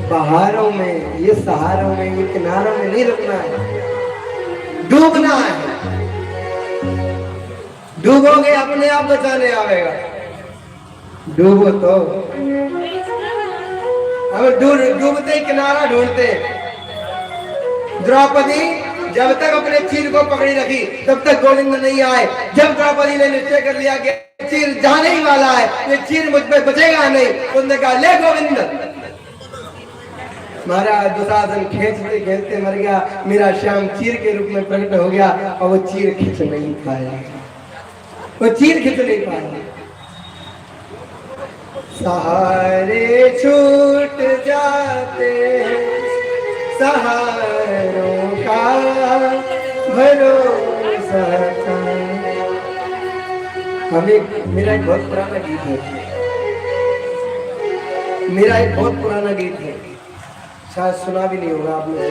बहारों में, ये सहारों में, ये किनारों में नहीं रुकना है, डूबना है। डूबोगे अपने आप बचाने आवेगा। डूबो तो हम डूबते ही किनारा ढूंढते। द्रौपदी जब तक अपने चीर को पकड़ी रखी तब तक गोविंद नहीं आए। जब द्रौपदी ने निश्चय कर लिया कि चीर जाने ही वाला है, ये चीर मुझ पे बचेगा नहीं, उसने कहा ले गोविंद। महाराज दुशासन खींचते खींचते मर गया। मेरा श्याम चीर के रूप में प्रकट हो गया और वो चीर खींच नहीं पाया, वो चीर खींच नहीं पाया। सहारे छूट जाते सहारों का भरोसा था। मेरा एक बहुत पुराना गीत है, मेरा एक बहुत पुराना गीत है, शायद सुना भी नहीं होगा आपने।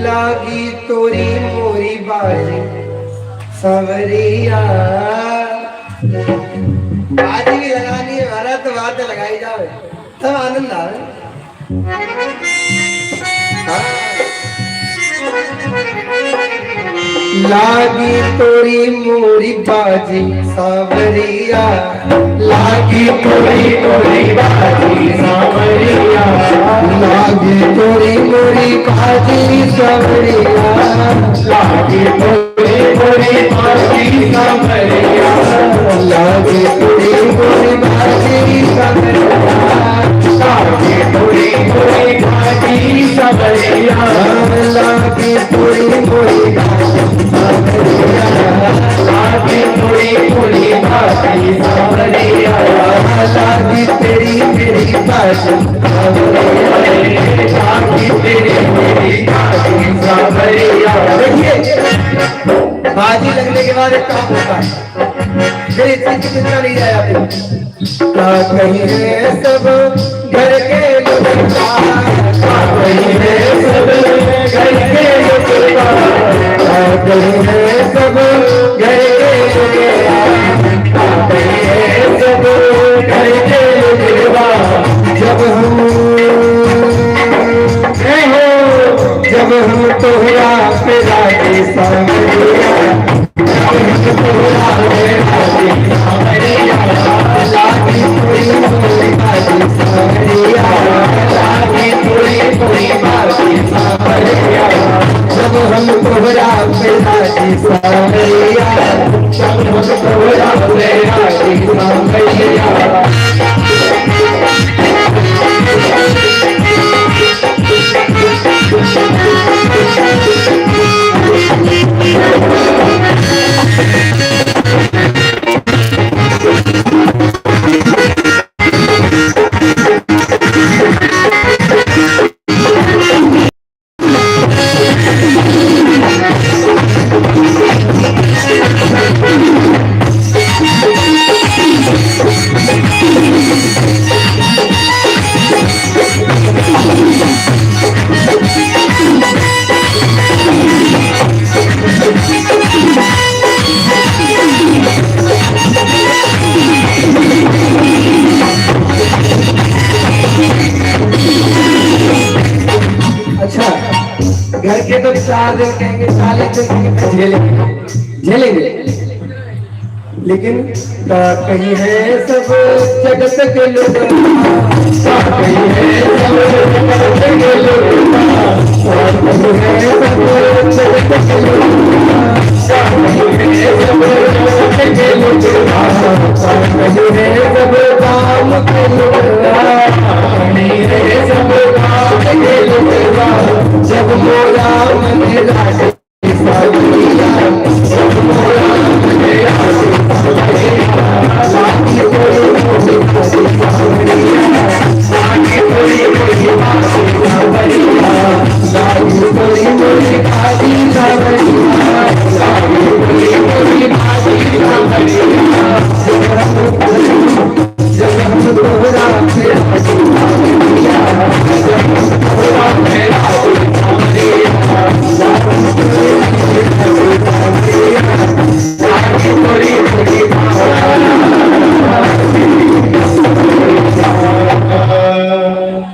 लागी तोरी मोरी बाजी सवरिया, बाजी भी लगानी है हमारा तो बातें लगाई जावे तब आनंद आवे। लागी तोरी मोरी बाजी सावरिया, लागी तोरी मोरी बाजी सावरिया, लागी तोरी मोरी बाजी सावरिया, लागी तोरी मोरी बाजी सावरिया, लागी तोरी मोरी बाजी सावरिया, लागी तोरी मोरी बाजी सावरिया, लागी तोरी मोरी बाजी सावरिया, लागी तोरी मोरी बाजी सावरिया, लागी तेरी मेरी बाजी सावरिया, लागी तेरी मेरी बाजी सावरिया। बाजी लगने के बाद एक काम होता है, फिर इतनी चिंता नहीं जाया। क्या कहीं है सब घर के लोग, क्या कहीं है सब घर के लोग, क्या कहीं है सब घर के लोग, क्या कहीं है सब घर के लोग। जब हम तोहरा पे राजी सावरिया, लागी तोरी मोरी बाजी सावरिया, लागी तोरी मोरी बाजी सावरिया, जब हम तोहरा पे राजी सावरिया, 4 दिन कहेंगे, 40 दिन कहेंगे, झेलेंगे। लेकिन कहीं है सब जगत के लोग, कहीं है सब जगत के लोग, कहीं है सब जगत के लोग, कहीं है सब जगत के लोग, कहीं है सब काम के लोग, कहीं है सब काम के लोग। जब मोरा मन लागे सावरिया, जब मोरा मन लागे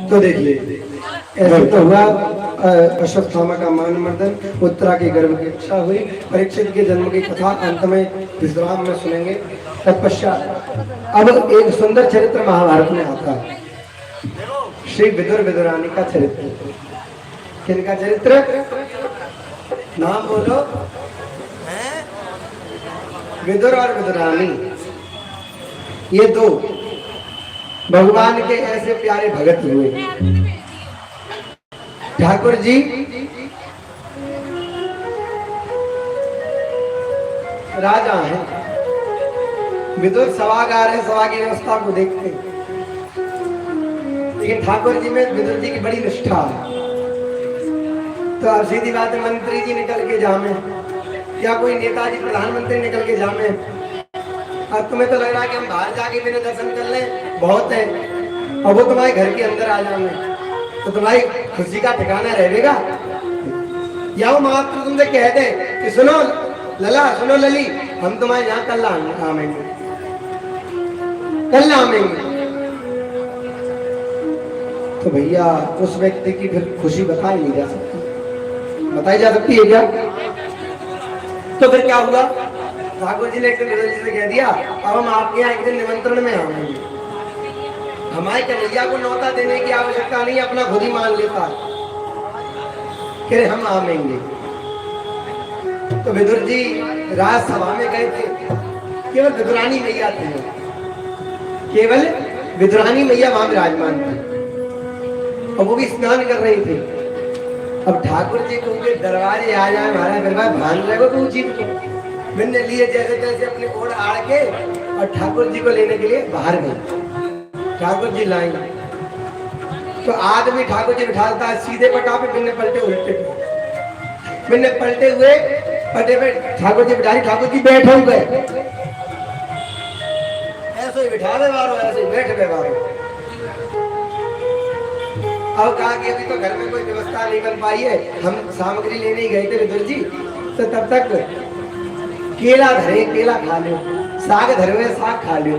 तो देखिए ऐसे तो हुआ अश्वत्थामा का मान मर्दन, उत्तरा के गर्भ की इच्छा हुई, परीक्षित के जन्म की कथा अंत में विश्राम में सुनेंगे। तत्पश्चात अब एक सुंदर चरित्र महाभारत में आता है, श्री विदुर विदुरानी का चरित्र। किनका चरित्र? नाम बोलो। विदुर और विदुरानी, ये दो भगवान के ऐसे प्यारे भगत हुए। ठाकुर जी राजा हैं, विदुर सभागार है, सभा की व्यवस्था को देखते हैं, लेकिन ठाकुर जी में विदुर जी की बड़ी निष्ठा है। तो अब सीधी बात है, मंत्री जी निकल के जामे या कोई नेताजी प्रधानमंत्री निकल के जामे, अब तुम्हें तो लग रहा है कि हम बाहर जाके मेरे दर्शन कर लें, बहुत है, और वो तुम्हारे घर के अंदर आ जाए तो तुम्हारी खुशी का ठिकाना रहेगा? या वो मात्र तुमसे कह दे कि सुनो लला, सुनो लली, हम तुम्हारे यहाँ कल आवेंगे, कल आवेंगे, तो भैया उस व्यक्ति की फिर खुशी बताई नहीं जा सकती। बताई जा सकती है क्या? तो फिर क्या हुआ? ठाकुर जी ने एक दिन विदुर जी से कह दिया, अब हम आपके यहाँ एक दिन निमंत्रण में आएंगे, हमारे कन्हैया को न्योता देने की आवश्यकता नहीं, अपना खुद ही मान लेता है कि हम आवेंगे। तो विदुर जी राजसभा में गए थे, केवल विदुरानी मैया थे, केवल विदुरानी मैया वहां विराजमान थी, और वो भी स्नान कर रही थी। अब ठाकुर जी को उनके दरबारे आ जाए, हमारा दरबार भान रहे तो चीज को मैंने लिए जैसे तैसे अपने ओर आड़ के, और ठाकुर जी को लेने के लिए बाहर गए। ठाकुर जी लाइन, तो आदमी ठाकुर जी बिठाता है सीधे पटा पे, बिन्ने पलटे उल्टे पे, बिन्ने पलटे हुए पटे पे ठाकुर जी बिठाई, ठाकुर जी बैठे हुए, ऐसे ही बिठावे वारो, ऐसे ही बैठे वारो। अब कहा कि अभी तो घर में कोई व्यवस्था नहीं बन पाई है, हम सामग्री लेने ही गए थे विदुर जी, तो तब तक केला धरे केला खा लो, साग धरे हुए साग खा लो।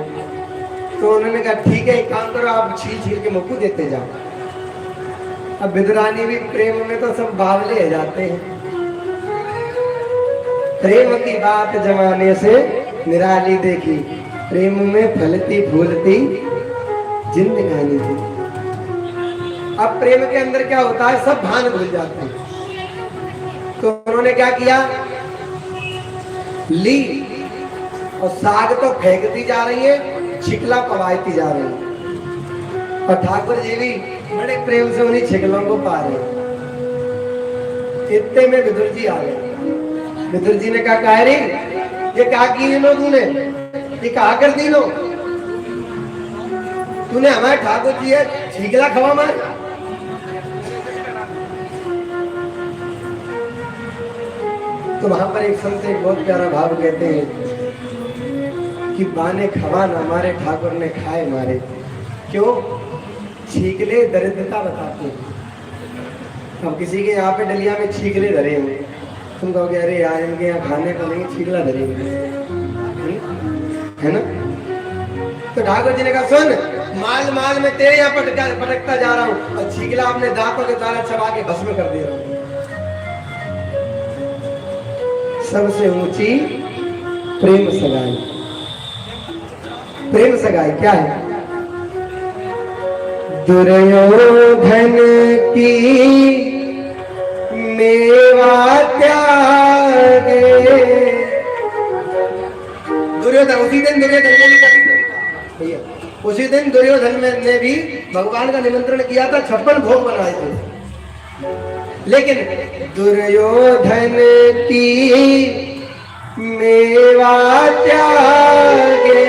तो उन्होंने कहा ठीक है, एक काम करो, आप छील छील के मुक्कू देते जाओ। अब विदुरानी भी प्रेम में तो सब बावले जाते हैं, प्रेम की बात जमाने से निराली देखी, प्रेम में फलती फूलती जिंदगानी थी। अब प्रेम के अंदर क्या होता है, सब भान भूल जाते हैं। तो उन्होंने क्या किया, ली और साग तो फेंकती जा रही है, छिकला पवाती जा रही है, और ठाकुर जी भी बड़े प्रेम से उन्हीं छिकलों को पा रहे। इतने में विदुर जी आ गए। विदुर जी ने कहा रे, ये क्या की लो तूने, ये कहा कर दी लो, तूने हमारे ठाकुर जी है छिकला खवा मार। तो वहां पर एक संत एक बहुत प्यारा भाव कहते हैं कि बाने खवा न हमारे ठाकुर ने खाए मारे। क्यों? छीकले दरिद्रता बताते हैं। अब किसी के यहाँ पे डलिया में छीकले धरे हुए, तुम कहोगे अरे यार इनके यहाँ खाने को नहीं, छीकला धरे हुए है ना। तो ठाकुर जी ने कहा सुन, माल माल में तेरे यहाँ पटकता जा रहा हूँ, और छीकला अपने दांतों के द्वारा चबा के भस्म कर दे रहा हूँ। सबसे ऊंची प्रेम सगाई। प्रेम सगाई क्या है? दुर्योधन की मेवा त्यागे। दुर्योधन उसी दिन दुर्योधन ने भी उसी दिन दुर्योधन ने भी भगवान का निमंत्रण किया था, 56 भोग बनाए थे। लेकिन दुर्योधन की मेवा त्यागे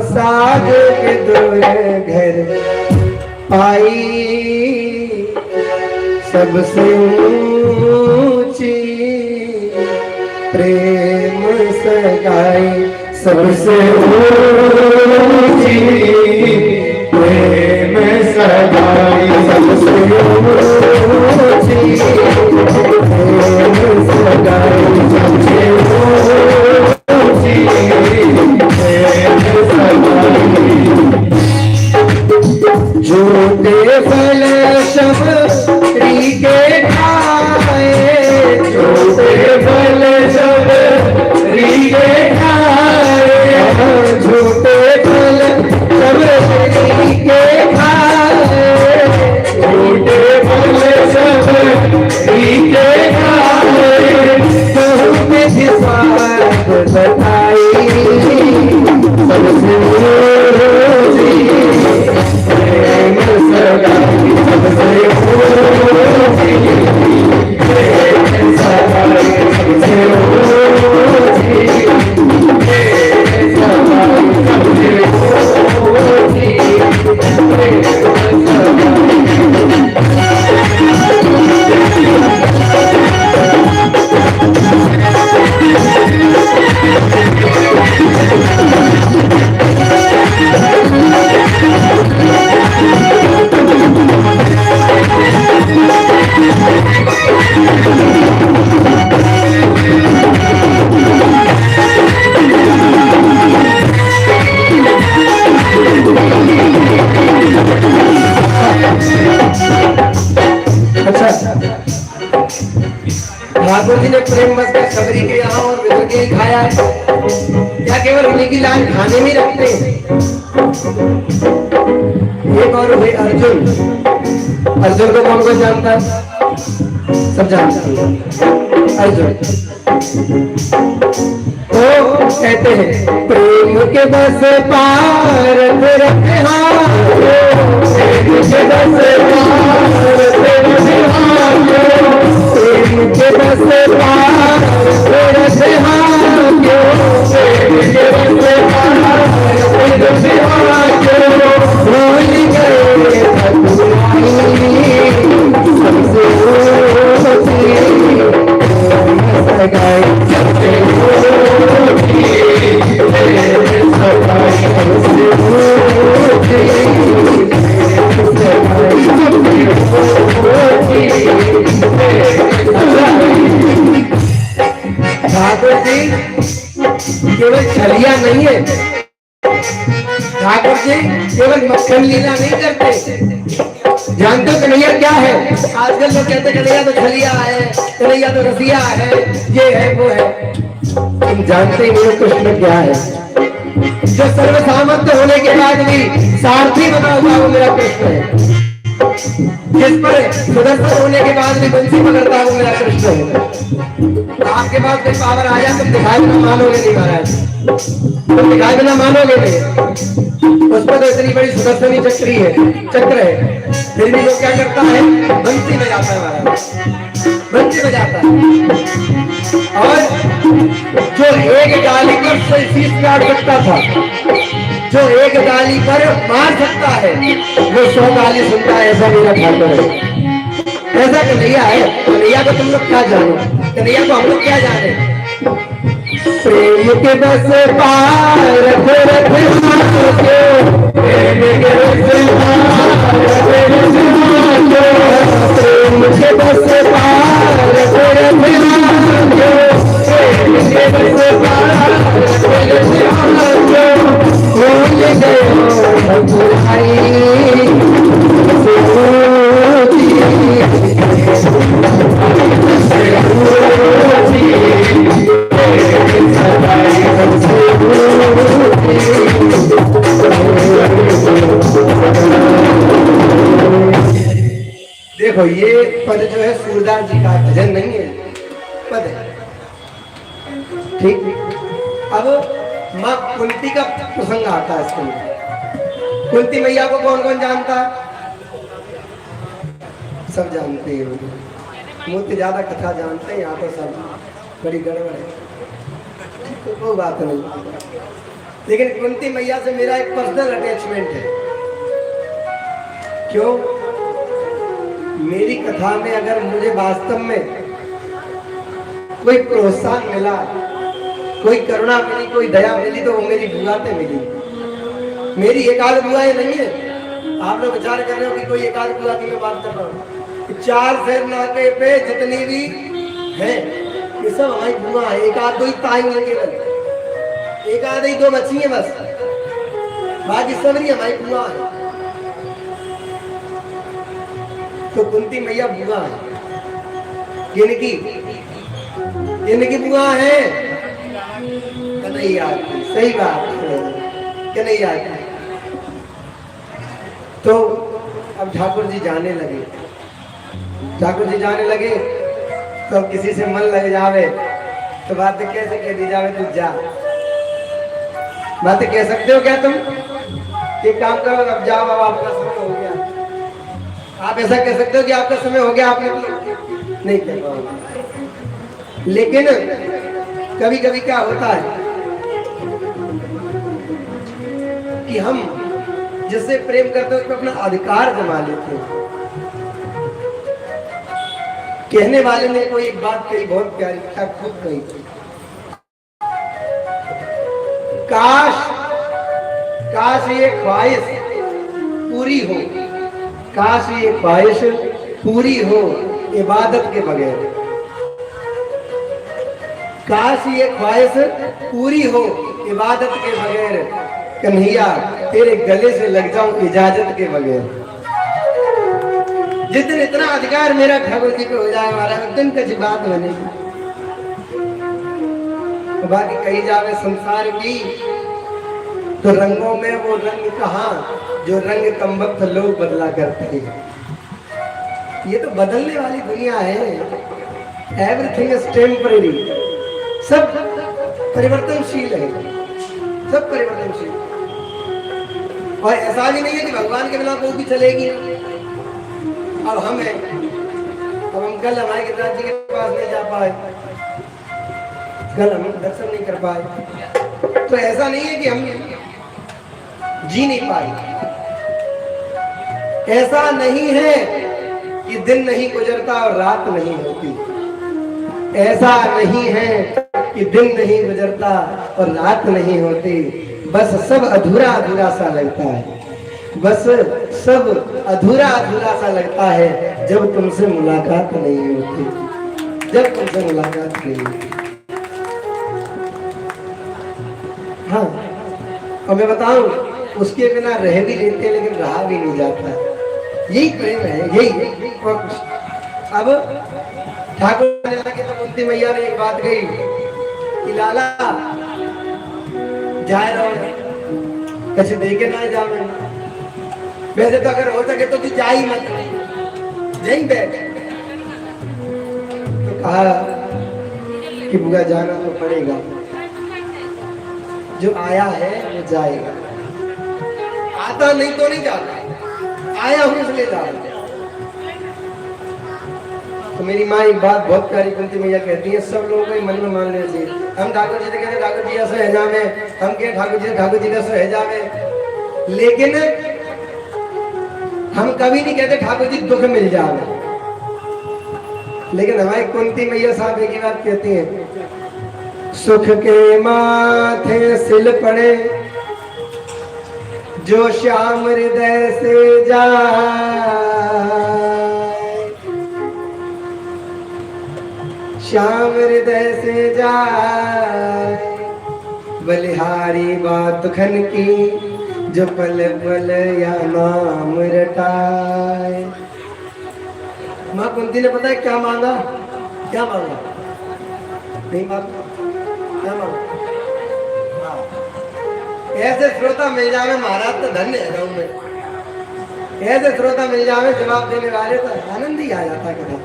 साध के दूर घर आई सबसे ऊंची प्रेम सगाई। सबसे ऊंची प्रेम सगाई। सबसे ऊंची प्रेम सगाई। सबसे ऊंची प्रेम सगाई। झूठे फल शबरी के खाए। झूठे फल शबरी के खाए। झूठे फल शबरी के खाए। झूठे फल शबरी के खाए। बहुते स्वाद बताई सबसे प्रेम सगाई। सबसे प्रेम सगाई। सबसे ठाकुर जी ने प्रेम बस कर शबरी के यहाँ और विदुर के ही खाया है। क्या केवल उन्हीं की लाल खाने में रखते हैं? एक और हुए अर्जुन। अर्जुन को कौन कौन जानता है? सब जानते हैं अर्जुन। तो कहते हैं प्रेम के बस पार रखे हाथ। प्रेम के बस पार रखे हाथ। प्रेम के बस पार रखे हाथ। प्रेम के बस पार रखे हाथ। भूल गए सबसे ऊंची सगाई। सबसे ऊंची सगाई। सबसे ऊंची ठाकुर जी केवल छलिया नहीं है। ठाकुर जी केवल मक्खन लीला नहीं करते। जानते हो कन्हैया क्या है? आजकल लोग कहते कन्हैया तो छलिया है, कन्हैया तो रसिया है, ये है वो है। तुम जानते ही नहीं कृष्ण क्या है? जो सर्वसामर्थ्य होने के बाद भी सारथी बना हुआ वो मेरा कृष्ण है। जिस पर सुदर्शन होने के बाद भी बंसी पकड़ता वो मेरा कृष्ण है। आपके पास कोई पावर आ जाए तुम दिखाई बिना मानोगे नहीं महाराज। तुम दिखाई बिना मानोगे नहीं। उस पर तो इतनी बड़ी सुदर्शनी चक्र है, फिर भी वो क्या करता है? बंसी बजाता है महाराज। बंसी बजाता है। और जो एक डाली पर शीश काट सकता था, जो एक डाली पर मार सकता है, वो 100 डाली सुनता है। ऐसा मेरा ठाकुर है। ऐसा कन्हैया है। कन्हैया को तुम लोग क्या जानो? कन्हैया को हम लोग क्या जाने? प्रेम के बस पार रखे रखे प्रेम के बस पार रखे रखे प्रेम के बस पार रखे रखे प्रेम के बस पार रखे रखे भूल गए बुराई से देखो ये पद जो है सूरदास जी का भजन नहीं है, पद है, ठीक। अब माँ कुंती का प्रसंग आता है इसके अंदर। कुंती मैया को कौन कौन जानता है? सब जानते हैं, मुझसे ज्यादा कथा जानते हैं, यहाँ तो सब बड़ी गड़बड़ है, तो कोई बात नहीं। लेकिन कुंती मैया से मेरा एक पर्सनल अटैचमेंट है। क्यों? मेरी कथा में अगर मुझे वास्तव में कोई प्रोत्साहन मिला, कोई करुणा मिली, कोई दया मिली, तो वो मेरी बुआ से मिली। मेरी एक आध बुआएं नहीं है। आप लोग विचार कर रहे हो कि कोई एक आध बुआ की मैं बात कर रहा हूँ। 4 शहर नाके पे जितनी भी है ये सब हमारी बुआ है। एक आध दो ही ताई है केवल, एक आध ही 2 बच्ची है बस, बाकी सब नहीं हमारी बुआ है। तो कुंती मैया बुआ है, इनकी बुआ है कन्हैया की। सही बात है, कन्हैया की। तो अब ठाकुर जी जाने लगे, ठाकुर जी जाने लगे तो अब किसी से मन लग जावे तो बातें कैसे कह दी जावे? तू जा, बातें कह सकते हो क्या तुम? एक काम करो, अब जाओ, अब आपका समय हो गया। आप ऐसा कह सकते हो कि आपका समय हो गया? आपने नहीं कह पाओगे। लेकिन कभी कभी क्या होता है कि हम जिससे प्रेम करते हैं उसमें अपना अधिकार जमा लेते हैं। कहने वाले ने कोई एक बात कही, बहुत प्यारी, क्या खूब कही थी। काश ये ख्वाहिश पूरी हो, काश ये ख्वाहिश पूरी हो इबादत के बगैर। काश ये ख्वाहिश पूरी हो इबादत के बगैर। कन्हैया तेरे गले से लग जाऊं इजाजत के बगैर। जिस दिन इतना अधिकार मेरा ठाकुर जी पे हो जाए हमारा, उस दिन कुछ बात बनेगी। तो बाकी कही जावे संसार की तो रंगों में वो रंग कहाँ जो रंग कम वक्त लोग बदला करते हैं। ये तो बदलने वाली दुनिया है। एवरीथिंग इज टेम्परेरी, सब परिवर्तनशील है, सब परिवर्तनशील। और ऐसा भी नहीं है कि भगवान के बिना कोई भी चलेगी। अब हम हैं, अब हम कल हमारे गिरिराज जी के पास नहीं जा पाए, कल हम दर्शन नहीं कर पाए, तो ऐसा नहीं है कि हम जी नहीं पाए। ऐसा नहीं है कि दिन नहीं गुजरता और रात नहीं होती। ऐसा नहीं है कि दिन नहीं गुजरता और रात नहीं होती। बस सब अधूरा अधूरा सा लगता है, बस सब अधूरा अधूरा सा लगता है जब तुमसे मुलाकात नहीं होती, जब तुमसे मुलाकात नहीं होती। हाँ, और मैं बताऊं, उसके बिना रह भी लेते लेकिन रहा भी नहीं जाता। यही प्रेम है, यही। और अब ठाकुर ने लगे तो कुंती मैया ने एक बात कही कि लाला जाए रहो, कैसे देखे ना जावे। वैसे तो अगर हो सके तो तू जा ही मत, यहीं बैठ। तो कहा कि बुआ जाना तो पड़ेगा, जो आया है वो जाएगा। आता नहीं तो नहीं जाता, आया हूं इसलिए जा रहा। तो मेरी माँ एक बात बहुत प्यारी कुंती मैया कहती है, सब लोगों को मन में मान लेना चाहिए। हम ठाकुर जी से कहते ठाकुर जी ऐसा है जावे, हम कहे ठाकुर जी ऐसा है जावे, लेकिन हम कभी नहीं कहते ठाकुर जी दुख मिल जावे। लेकिन हमारी कुंती मैया साहब एक ही बात कहती है, सुख के माथे सिल पड़े जो श्याम हृदय से जाए, श्याम हृदय से जाए, बलिहारी बात खन की जो पल पल या नाम रटाए। माँ कुंती ने पता है क्या मांगा? क्या मांगा? नहीं मांगा, क्या मांगा? ऐसे श्रोता मिल जावे महाराज तो धन्य है। गाँव में ऐसे श्रोता मिल जावे जवाब देने वाले तो आनंद ही आ जाता कथा।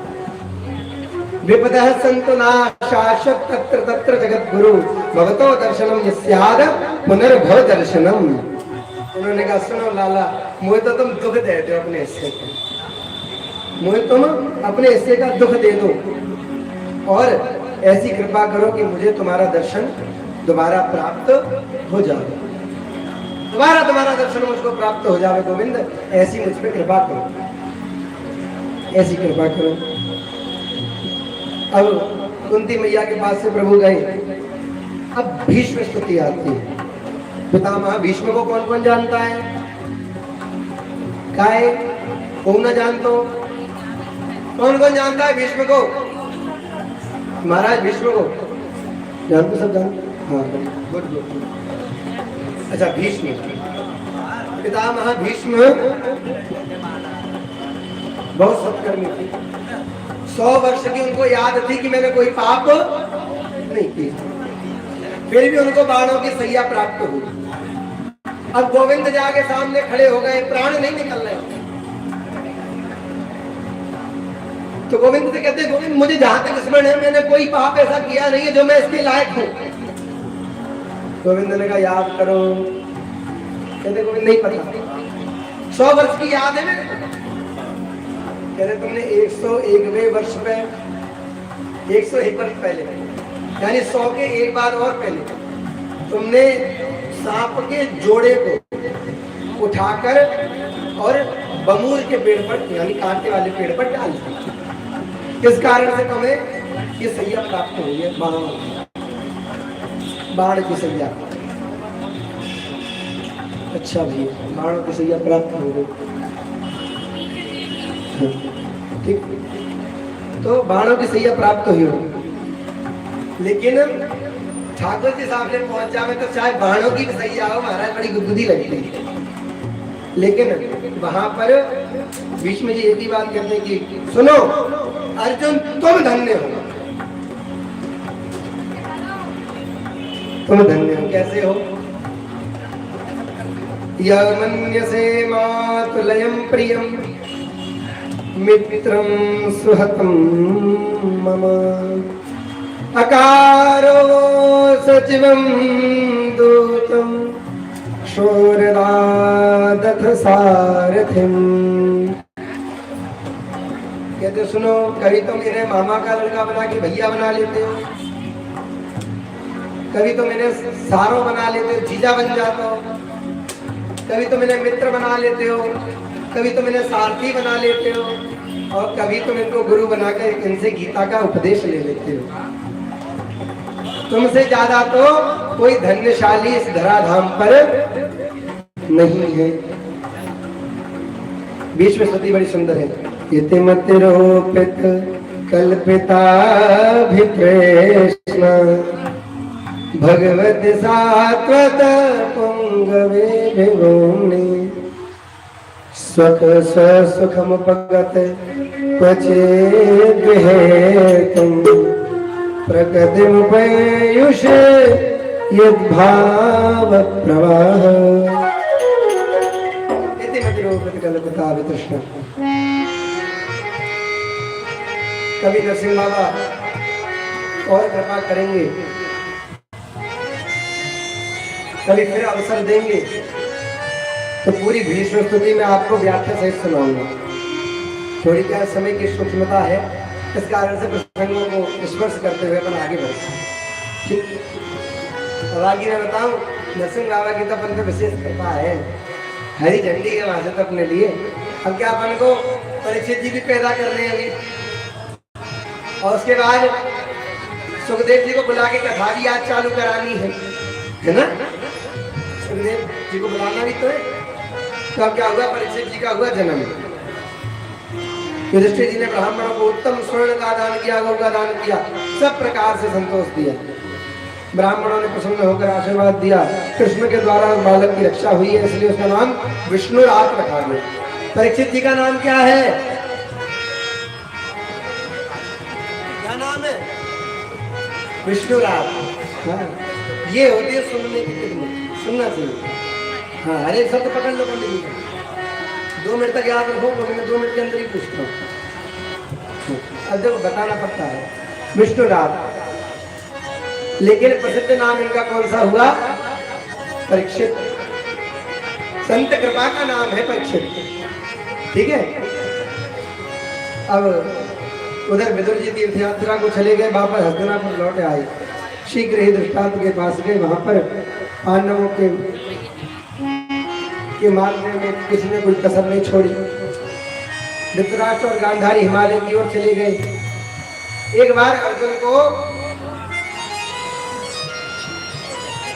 विपदः संतु नाशाश्वत तत्र तत्र जगत गुरु भगवतो दर्शनम यस्याद पुनर्भव दर्शनम। उन्होंने कहा सुनो लाला, मुझे तो तुम दुख दे दो अपने हिस्से का, मुझे तुम अपने हिस्से का दुख दे दो और ऐसी कृपा करो कि मुझे तुम्हारा दर्शन दोबारा प्राप्त हो जाए, दोबारा तुम्हारा दर्शन मुझको प्राप्त हो जाए गोविंद, ऐसी मुझ पे कृपा करो, ऐसी कृपा करो। अब कुंती मैया के पास से प्रभु गए। अब भीष्म स्तुति आती है। पितामह भीष्म को कौन कौन जानता है? काय को न जानतो? कौन कौन जानता है भीष्म को? महाराज भीष्म को जानते, सब जानते? हाँ गुड गुड। अच्छा भीष्म, पितामह भीष्म बहुत सत्कर्मी थे। 100 वर्ष की उनको याद थी कि मैंने कोई पाप नहीं किया, फिर भी उनको बाणों की सैया प्राप्त हुई। अब गोविंद जाके सामने खड़े हो गए, प्राण नहीं निकल रहे। तो गोविंद से कहते, गोविंद मुझे जहां तक स्मरण है मैंने कोई पाप ऐसा किया नहीं है जो मैं इसके लायक हूं। गोविंद ने कहा याद करो। कहते गोविंद नहीं पता। 100 वर्ष की याद है मेरे। कहते तुमने 101वें वर्ष पे 101 वर्ष पहले, यानी 100 के एक बार और पहले तुमने सांप के जोड़े को उठाकर और बमूल के पेड़ पर, यानी कांटे वाले पेड़ पर डाल दिया। किस कारण से तुम्हें ये सैया प्राप्त हुई है? बाण की सैया। अच्छा भैया, बाणों की सैया प्राप्त हो गई, ठीक। तो बाणों की सैया प्राप्त हुई हो, लेकिन ठाकुर जी सामने पहुंच जावे तो चाहे बाणों की सैया हो महाराज, बड़ी गुदगुदी लगती है। लेकिन वहां पर भीष्म जी एक ही बात कहते हैं कि सुनो अर्जुन, तुम धन्य हो, तुम धन्य हो। कैसे हो? यमन्यसे मातुलयं प्रियं मित्रं सुहतं मम अकारो सचिवं दूतं शोरदादथ सारथिं। कहते सुनो, कभी तो मेरे मामा का लड़का बना के भैया बना लेते हो, कभी तो मैंने सारो बना लेते हो, जीजा बन जाता हो, कभी तो मैंने मित्र बना लेते हो, कभी तो मैंने सारथी बना लेते हो, और कभी तुम इनको गुरु बनाकर इनसे गीता का उपदेश ले लेते हो। तुमसे ज्यादा तो कोई धन्यशाली इस धराधाम पर नहीं है। बीच में स्तुति बड़ी सुंदर है। इतिमतिरोपित कल्पिताभिप्रेष्ण भगवत सात्वत पुंगवे विभूमि स्वक सुखमुपगत क्वचिद् हेतुं प्रकृतिमुपयुष यद्भाव प्रवाह। इतिमतिरोपित कल्पिताभितृष्ण। कभी नरसिंह बाबा और कृपा करेंगे, कभी फिर अवसर देंगे तो पूरी भीष्म स्तुति में आपको व्याख्या सहित सुनाऊंगा। थोड़ी क्या समय की सूक्ष्मता है, इस कारण से प्रसंगों को स्पर्श करते हुए अपन आगे बढ़ते हैं। और आगे मैं बताऊं, नरसिंह बाबा की तो अपन को विशेष कृपा है, हरी झंडी के वहां से तो अपने लिए। अब क्या अपन को परीक्षित जी भी पैदा कर रहे हैं अभी, और उसके बाद सुखदेव जी को बुला के कथा भी आज चालू करानी है ना? सुखदेव जी को बुलाना भी तो है। तो अब क्या हुआ? परीक्षित जी का हुआ जन्म। युधिष्ठिर जी ने ब्राह्मणों को उत्तम स्वर्ण का दान किया, गौ का दान किया, सब प्रकार से संतोष दिया। ब्राह्मणों ने प्रसन्न होकर आशीर्वाद दिया। कृष्ण के द्वारा बालक की रक्षा हुई है, इसलिए उसका नाम विष्णुरात रखा गया। परीक्षित जी का नाम क्या है? क्या नाम है? विष्णुरात। हाँ, ये होती है सुनने की खिदमत, सुनना चाहिए। हाँ, अरे शब्द पकड़ लो, पंडित जी 2 मिनट तक याद रखो, क्योंकि मैं 2 मिनट के अंदर ही पूछता हूँ। अब देखो बताना पड़ता है। विष्णुनाथ, लेकिन प्रसिद्ध नाम इनका कौन सा हुआ? परीक्षित। संत कृपा का नाम है परीक्षित, ठीक है। अब उधर विदुर जी तीर्थ यात्रा को चले गए, वापस हस्तिनापुर लौट आए। शीघ्र ही दृष्टांत के पास गए, वहां पर पांडवों के मारने में किसी ने कोई कसर नहीं छोड़ी। धृतराष्ट्र और गांधारी हिमालय की ओर चले गए। एक बार अर्जुन को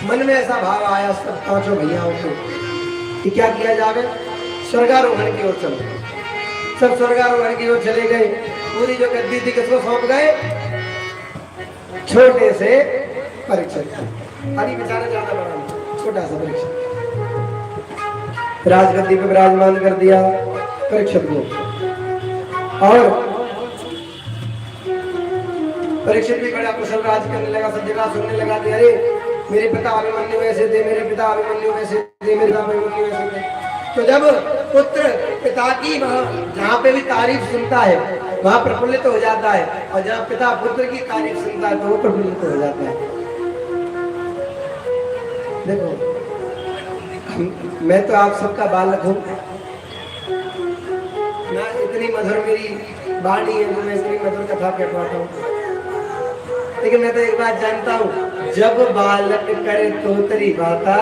मन में ऐसा भाव आया सब पांचों भैयाओं को कि क्या किया जावे, स्वर्गारोहण की ओर चलो। सब स्वर्गारोहण की ओर चले गए। पूरी जो गद्दी थी किसको सौंप गए? छोटे से परीक्षित। अभी बेचारा ज्यादा बड़ा नहीं, छोटा सा परीक्षित। राजगद्दी पे विराजमान कर दिया परीक्षित को। और परीक्षित भी बड़ा कुशल राज करने लगा, सब जगह सुनने लगा कि अरे मेरे पिता अभिमन्यु ऐसे थे, मेरे पिता अभिमन्यु ऐसे थे, मेरे पिता अभिमन्यु ऐसे थे। तो जब पुत्र पिता की जहाँ पे भी तारीफ सुनता है वहाँ प्रफुल्लित हो जाता है, और जहाँ पिता पुत्र की तारीफ सुनता है तो वो प्रफुल्लित हो जाता है। देखो मैं तो आप सबका बालक हूँ ना, इतनी मधुर मेरी वाणी है, मैं इतनी मधुर कथा कह पाता हूँ। लेकिन मैं तो एक बात जानता हूँ, जब बालक करे तो तरी बाता,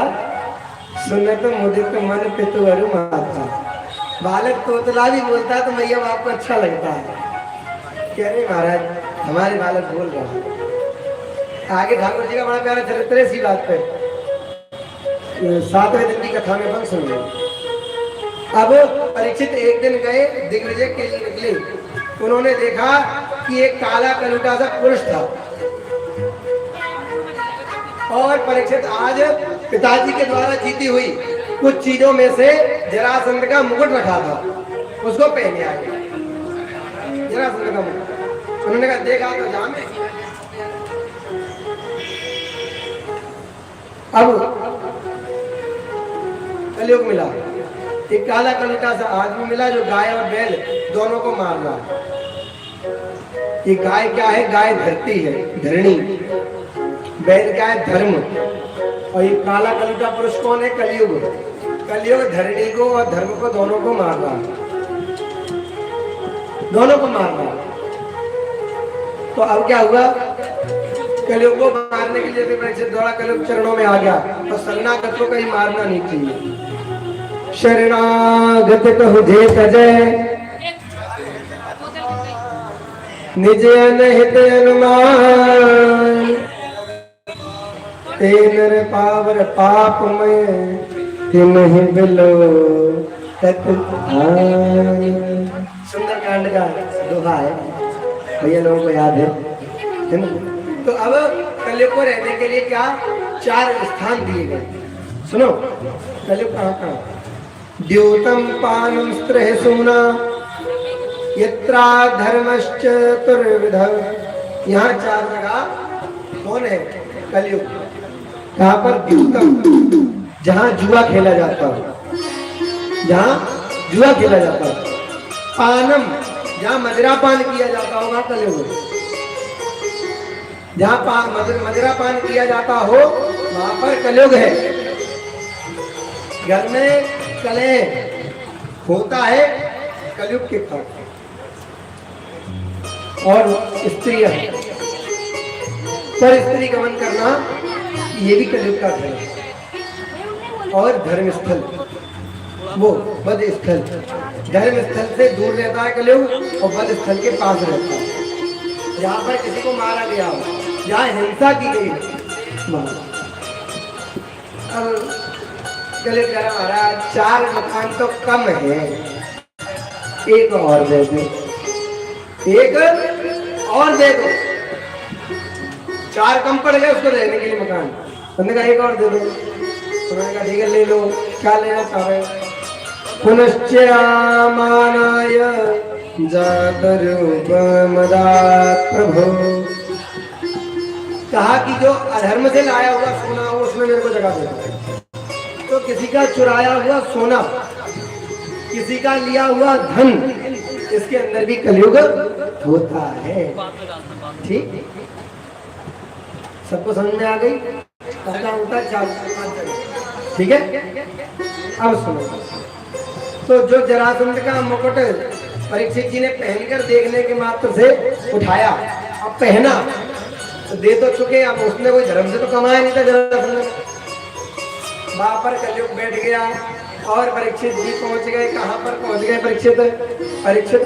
सुनत मुदित मन पितु अरु माता। बालक तोतला भी बोलता है तो मैया आपको अच्छा लगता है। कह रहे महाराज हमारे बालक बोल रहा है। आगे ठाकुर जी का बड़ा प्यारा चरित्र है इसी बात पे, 7वें दिन की कथा में बंद सुन लो। अब परीक्षित एक दिन गए दिग्विजय के लिए निकले। उन्होंने देखा कि एक काला कलूटा सा पुरुष था, और परीक्षित आज पिताजी के द्वारा जीती हुई कुछ चीजों में से जरासंध का मुकुट रखा था, उसको पहने आ गया। जरासंध का मुकुट। उन्होंने कहा देखा तो जान। अब कलयुग मिला, एक काला कलूटा सा आदमी मिला जो गाय और बैल दोनों को मार रहा है। ये गाय क्या है? गाय धरती है, धरणी। बैल क्या है? धर्म। और ये काला कलूटा पुरुष कौन है? कलयुग। कलयुग धरणी को और धर्म को दोनों को मार रहा है, दोनों को मार रहा है। तो अब क्या हुआ? कलयुग को मारने के लिए परीक्षित द्वारा कलयुग चरणों में आ गया, और शरणागत को कहीं मारना नहीं चाहिए। शरणागत कहु जे तजय, निज अनहित अनुमान, ते नर पावर पाप में तिन्हि बिलो तक आन। सुंदरकांड का दोहा है, भैया लोगों को याद है ना? तो अब कलयुग को रहने के लिए क्या 4 स्थान दिए गए। सुनो कलयुग कहाँ कहाँ? द्योतम पानम स्त्रह सोना, यत्रा धर्मश्च तुर्विध। यहाँ 4 जगह कौन है? कलयुग। कहाँ पर? द्योतम, जहाँ जुआ खेला जाता हो, जहाँ जुआ खेला जाता हो। पानम, जहाँ मदिरा पान किया जाता होगा, कलयुग। जहाँ मदिरा पान किया जाता हो वहां पर कलयुग है। घर में कलह होता है कलयुग के कारण, और स्त्री पर स्त्री गमन करना ये भी कलयुग का धर्म है। और धर्मस्थल वो वध स्थल, धर्म स्थल से दूर रहता है कलयुग, और वध स्थल के पास रहता है। जहाँ पर किसी को मारा गया हो, जहाँ हिंसा की गई हो। अब कलयुग कह रहा महाराज 4 मकान तो कम है, एक और दे दो, एक और दे दो। 4 कम पड़ गए उसको रहने के लिए मकान। उन्होंने कहा एक और दे दो। उन्होंने कहा ठीक है ले लो, क्या लेना चाह रहे? पुनश्च आमानाय जातरूप मदात् प्रभो। कहा कि जो अधर्म से लाया हुआ सोना हो उसमें मेरे को जगह दे दो। तो किसी का चुराया हुआ सोना किसी का लिया हुआ धन, इसके अंदर भी कलयुग होता है। ठीक, सबको समझ में आ गई? ठीक है, अब सुनो। तो जो जरासंध का मुकुट परीक्षित जी ने पहनकर देखने के मात्र से उठाया, अब पहना तो दे तो चुके, अब उसने कोई धर्म से तो कमाया नहीं था जरासंध। वहां पर कलयुग बैठ गया और परीक्षित जी पहुंच गए। कहां पर पहुंच गए परीक्षित? परीक्षित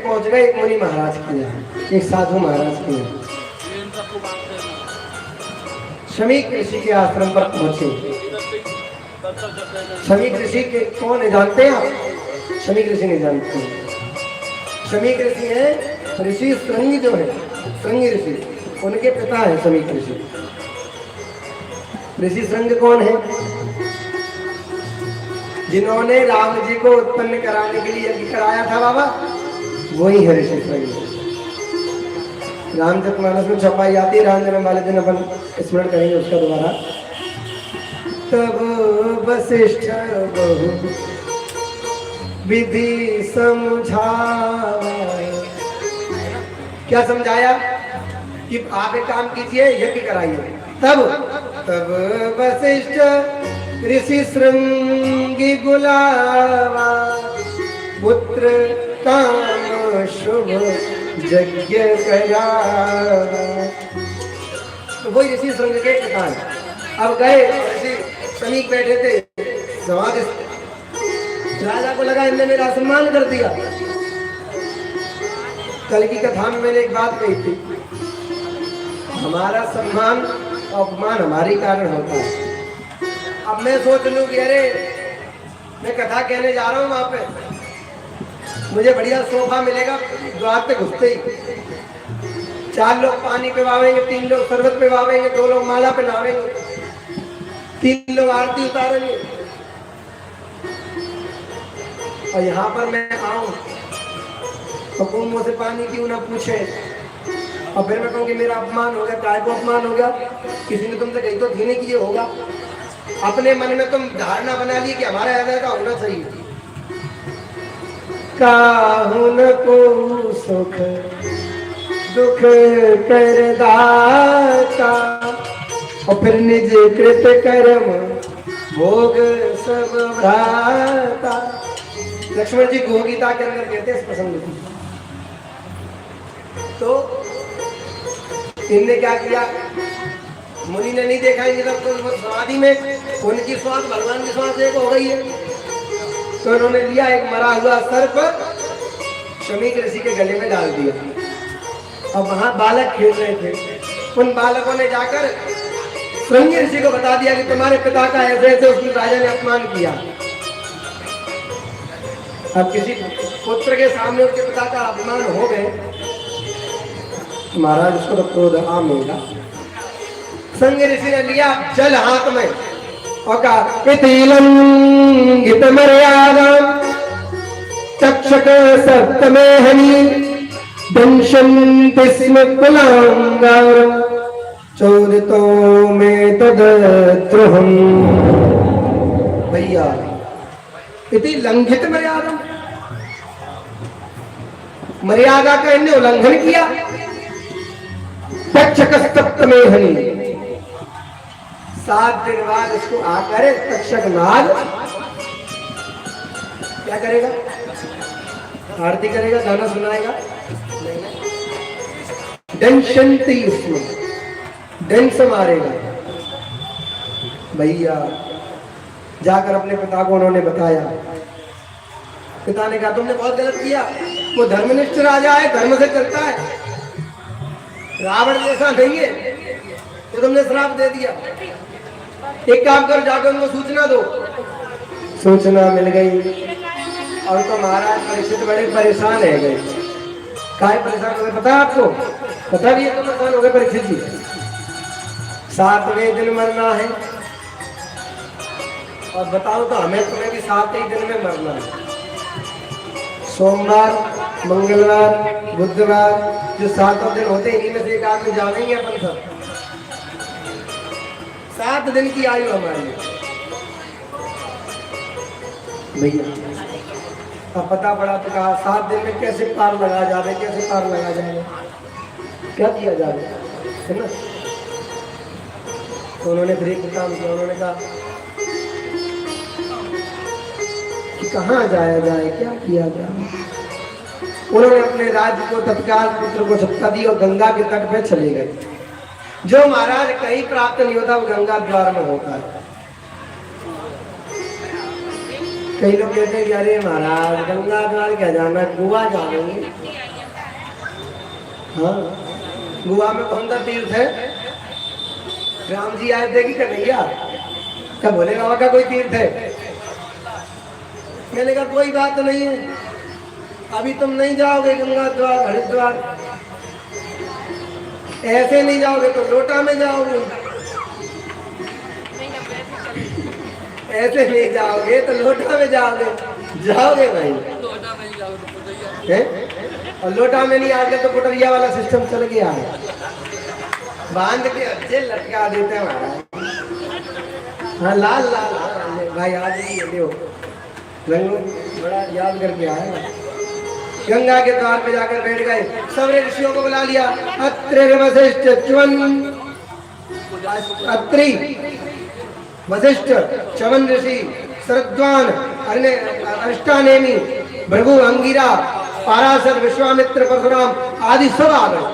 पहुंच गए एक मुनि महाराज के यहाँ, एक साधु महाराज के यहाँ। शमीक ऋषि के आश्रम पर पहुंचे। शमीक ऋषि के कौन है जानते हैं आप? शमीक ऋषि नहीं जानते हैं। शमीक ऋषि है ऋषि श्रृंग, जो है श्रृंग ऋषि, उनके पिता है शमीक ऋषि। ऋषि श्रृंग कौन है? जिन्होंने राम जी को उत्पन्न कराने के लिए यज्ञ कराया था बाबा, वही है ऋषि श्रृंग। रामचरितमानस में छपाई आती है, राम जन्म वाले दिन अपन स्मरण करेंगे उसका दोबारा। तब वशिष्ठ बहु विधि समझावा, क्या समझाया कि आप एक काम कीजिए, यज्ञ कराइए। तब वशिष्ठ ऋषि श्रृंगी बुलावा, पुत्र काम शुभ यज्ञ करावा। तो वही ऋषि श्रृंग के किसान अब गए। ऋषि शमीक बैठे थे समाधि, राजा को लगा इनने मेरा सम्मान कर दिया। कल की कथा में मैंने एक बात कही थी, हमारा सम्मान अपमान हमारे कारण होता है। अब मैं सोच लूं कि अरे मैं कथा कहने जा रहा हूं, वहां पे मुझे बढ़िया सोफा मिलेगा, द्वार पे घुसते ही 4 लोग पानी पिवावेंगे, 3 लोग शरबत पिवावेंगे, 2 लोग माला पहनावेंगे, 3 लोग आरती उतारेंगे। और यहाँ पर मैं आऊं तो मुझसे पानी क्यों ना पूछे, और फिर मैं कहूँ कि मेरा अपमान हो गया। काय को अपमान हो गया? किसी ने तुमसे कही तो थी नहीं कि ये होगा। अपने मन में तुम धारणा बना ली कि हमारा ऐसा होना चाहिए। काहू न को सुख दुख कर दाता, और फिर निज कृत कर्म भोग सब भ्राता। लक्ष्मण जी गो गीता के अंदर कहते हैं इस प्रसंग को। तो इनने क्या किया? मुनि ने नहीं देखा इनकी तरफ, तो समाधि में उनकी श्वास भगवान की श्वास एक हो गई है। तो उन्होंने लिया एक मरा हुआ सर्प, शमीक ऋषि के गले में डाल दिया। अब वहां बालक खेल रहे थे, उन बालकों ने जाकर श्रृंग ऋषि को बता दिया कि तुम्हारे पिता का ऐसे ऐसे उसकी राजा ने अपमान किया। अब किसी पुत्र के सामने उसके पिता का अपमान हो गए, महाराज उसको तो क्रोध आम होगा। श्रृंग ऋषि ने लिया जल हाथ में और कहा इतिलंघित मर्यादा चक्षक सप्तमे हनि दंशन्ति स्म कुलांगार चोदितो में तद्द्रोहम्। भैया इति लंघित मर्यादा, मर्यादा का इन्हें उल्लंघन किया। तक्षक सप्तमे हनि, 7 दिन बाद इसको आकर तक्षक नाग क्या करेगा? आरती करेगा, गाना सुनाएगा। दंशन्ति, उसमें दंश मारेगा। भैया जाकर अपने पिता को उन्होंने बताया। पिता ने कहा तुमने बहुत गलत किया, वो धर्मनिष्ठ राजा है, धर्म से चलता है, रावण जैसा नहीं है, तो तुमने श्राप दे दिया। एक काम कर, जाकर उनको सूचना दो। सूचना मिल गई और तो महाराज परीक्षित बड़े परेशान है गए। काहे परेशान हो गए पता है आपको? पता भी है तो परेशान हो गए परीक्षित जी। 7वें दिन मरना है, और बताओ तो हमें तुम्हें भी 7 ही दिन में मरना है। सोमवार, मंगलवार, बुधवार, जो 7 दिन होते हैं, इन्हीं में से एक आदमी जानेंगे अपन सब। 7 दिन की आयु हमारी। भैया अब पता पड़ा तो कहा 7 दिन में कैसे पार लगा जावे, कैसे पार लगा जाए, क्या किया जाए, है ना। तो उन्होंने फिर एक काम किया, उन्होंने कहा कि कहाँ जाया जाए, क्या किया जाए। उन्होंने अपने राज्य को तत्काल पुत्र को सत्ता दी और गंगा के तट पे चले गए। जो महाराज कहीं प्राप्त नहीं होता वो गंगा द्वार में होता है। कई लोग कहते हैं कि अरे महाराज गंगा द्वार क्या जाना, गोवा जाएंगे। हाँ, गोवा में कौन सा तीर्थ है? राम जी आए थे कि कन्हैया? क्या भोले बाबा का कोई तीर्थ है? मैंने कहा कोई बात नहीं है, अभी तुम नहीं जाओगे गंगा द्वार हरिद्वार, ऐसे नहीं जाओगे तो लोटा में जाओगे, ऐसे नहीं जाओगे तो लोटा में जाओगे, जाओगे भाई है? और लोटा में नहीं आगे तो पुटरिया वाला सिस्टम चल गया है, बांध के अच्छे लटका देते हैं महाराज। हाँ लाल लाल भाई आज ही देखो रंगो बड़ा याद करके आया। गंगा के द्वार पे जाकर बैठ गए, सबरे ऋषियों को बुला लिया। अत्रि वशिष्ठ च्यवन, अत्रि वशिष्ठ च्यवन ऋषि, शरद्वान, अष्टानेमी, भृगु, अंगिरा, पाराशर, विश्वामित्र, परशुराम आदि सब आ गए।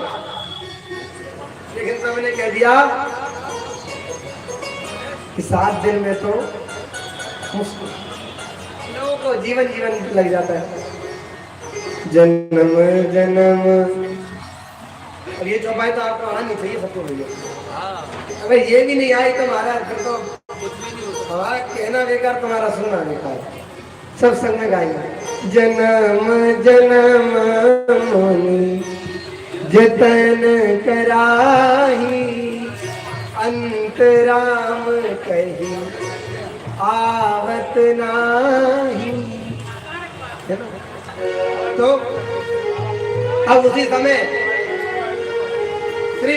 लेकिन सबने कह दिया कि 7 दिन में तो मुश्किल, लोगों को जीवन जीवन लग जाता है। जन्म जन्म, और ये चौपाई तो आपको आनी चाहिए सबको भैया। अगर ये भी नहीं आई तो महाराज फिर तो हमारा कहना बेकार, तुम्हारा सुनना बेकार। सब संग में गाएंगे। जन्म जन्म मुनि जतन कराही, अंतराम कही आवत नाही। तो अब उसी समय श्री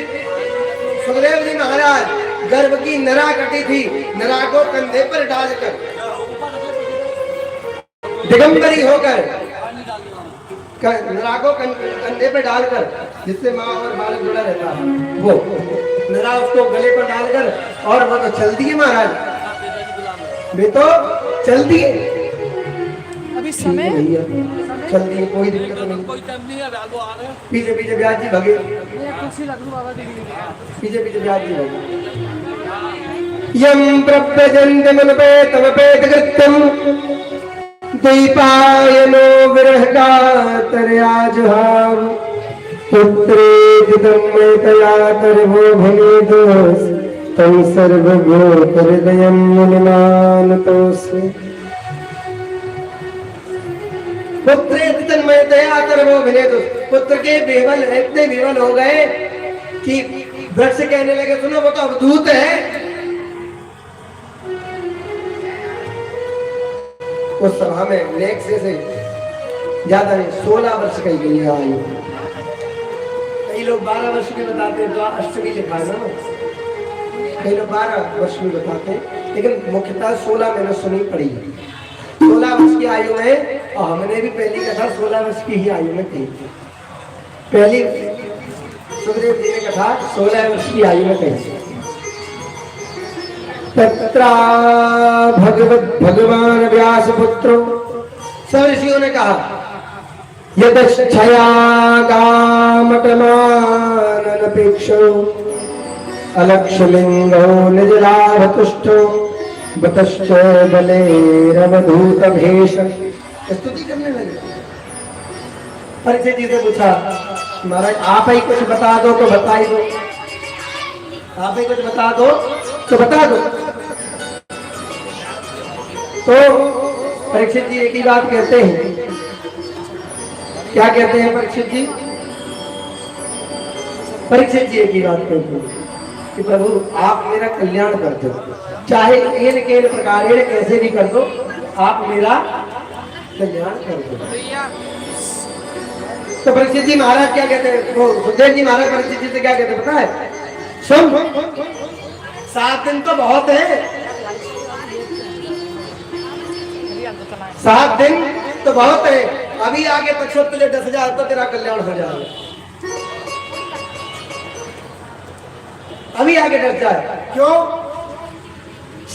सुखदेव जी महाराज गर्भ की नरा कटी थी, नरा को कंधे पर डालकर दिगंबरी होकर, नरा को कंधे पर डालकर, जिससे माँ और बालक जुड़ा रहता है, वो नरा उसको गले पर डालकर, और वो तो चलती है महाराज, वे तो चलती है अभी समय चलती है, कोई दिक्कत नहीं। पीछे पीछे ब्याज जी भगे, पीछे पीछे ब्याज जी भगे। यम प्रव्यजन्ते मनपे तमपेत कृत्यम, दीपायनो विरह कातर्याजुहाव, पुत्रेदिदं मयतया कर्मो भवेदोष, तं सर्वभूतहृदयं मुनिमानतोऽस्मि। पुत्र के बेवल इतने बेवल हो गए कि वृक्ष कहने लगे सुनो वो तो अवधूत है। उस सभा में लेख से ज्यादा नहीं 16 वर्ष कही गई है आयु। कई लोग 12 वर्ष की बताते हैं, तो अष्टमी लिखा है ना, कई लोग 12 वर्ष की बताते हैं, लेकिन मुख्यतः 16 मैंने सुनी पड़ी है। 16 वर्ष की आयु में, और हमने भी पहली कथा 16 वर्ष की ही आयु में कही थी। पहली सुखदेव जी ने कथा 16 वर्ष की आयु में कही। तत्रा भगवत भगवान व्यास पुत्रो, सब ऋषियों ने कहा यदक्षया गामटमानपेक्षो अलक्षलिंगो निजलाभतुष्टो बतश्च बलेरवधूत भेष। स्तुति करने लगे। परीक्षित जी से पूछा महाराज आप ही कुछ बता दो तो बता ही दो, आप ही कुछ बता दो तो बता दो। तो परीक्षित जी एक ही बात कहते हैं। क्या कहते हैं परीक्षित जी? परीक्षित जी एक ही बात कहते हैं कि प्रभु आप मेरा कल्याण कर दो, चाहे इन केन प्रकार कैसे भी कर दो, आप मेरा कल्याण कर दो। तो परीक्षित जी महाराज क्या कहते हैं? वो सुखदेव जी महाराज परीक्षित जी से क्या कहते हैं पता है? सुन 7 दिन तो बहुत है, 7 दिन तो बहुत है, अभी आगे तक तुझे 10,000 तो तेरा कल्याण हो जाएगा। अभी आगे डर जाए, क्यों?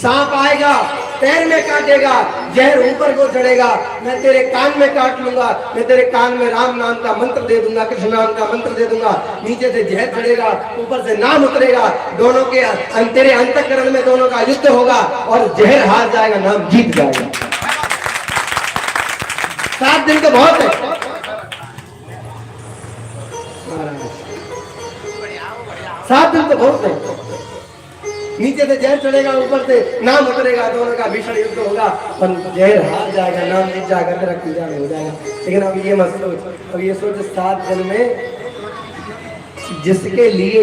सांप आएगा, पैर में काटेगा, जहर ऊपर को चढ़ेगा, मैं तेरे कान में काट लूंगा, मैं तेरे कान में राम नाम का मंत्र दे दूंगा, कृष्ण नाम का मंत्र दे दूंगा, नीचे से जहर चढ़ेगा, ऊपर से नाम उतरेगा, दोनों के तेरे अंतःकरण में दोनों का युद्ध होगा और जहर हार जाएगा, नाम जीत जाएगा। 7 दिन तो बहुत है। 7 दिन तो बहुत है। नीचे से जहर चढ़ेगा, ऊपर से नाम उतरेगा, दोनों का भीषण युद्ध होगा, पर जहर हार जाएगा, नाम जीत जाएगा, तेरा कल्याण हो जाएगा। लेकिन अब ये मत सोच, अब ये सोच 7 दिन में जिसके लिए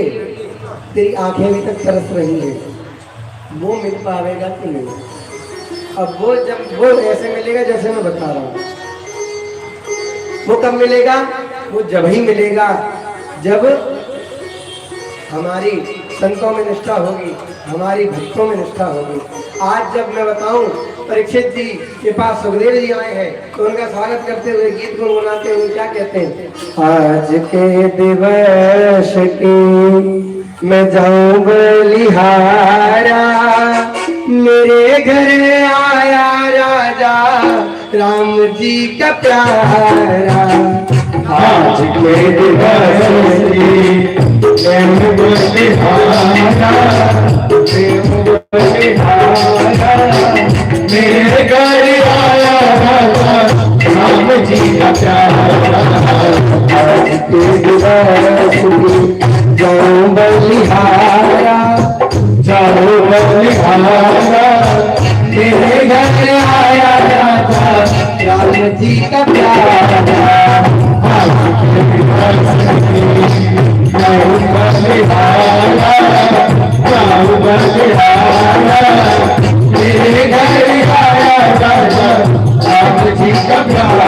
तेरी आंखें अभी तक तरस रही है वो मिल पाएगा कि नहीं? अब वो ऐसे मिलेगा जैसे मैं बता रहा हूँ। वो कब मिलेगा? वो जब ही मिलेगा जब हमारी संतों में निष्ठा होगी, हमारी भक्तों में निष्ठा होगी। आज जब मैं बताऊं, परीक्षित जी के पास सुखदेव जी आए हैं, तो उनका स्वागत करते हुए गीत गुनगुनाते हुए क्या कहते हैं? आज के दिवस की मैं जाऊं बलिहारा, मेरे घर आया राजा राम जी का प्यारा। आज के दिवस की मैं बलिहारा, मेरे घर आया राम जी का प्यारा। आज के दिवस की जाऊं बलिहारा, जाओ बलिहारा, मेरे घर आया राजा राम जी का प्यारा। आज के दिवस की जाओ बलिहारा, जाओ बलिहारा, मेरे घर आया राजा राम जी का प्यारा।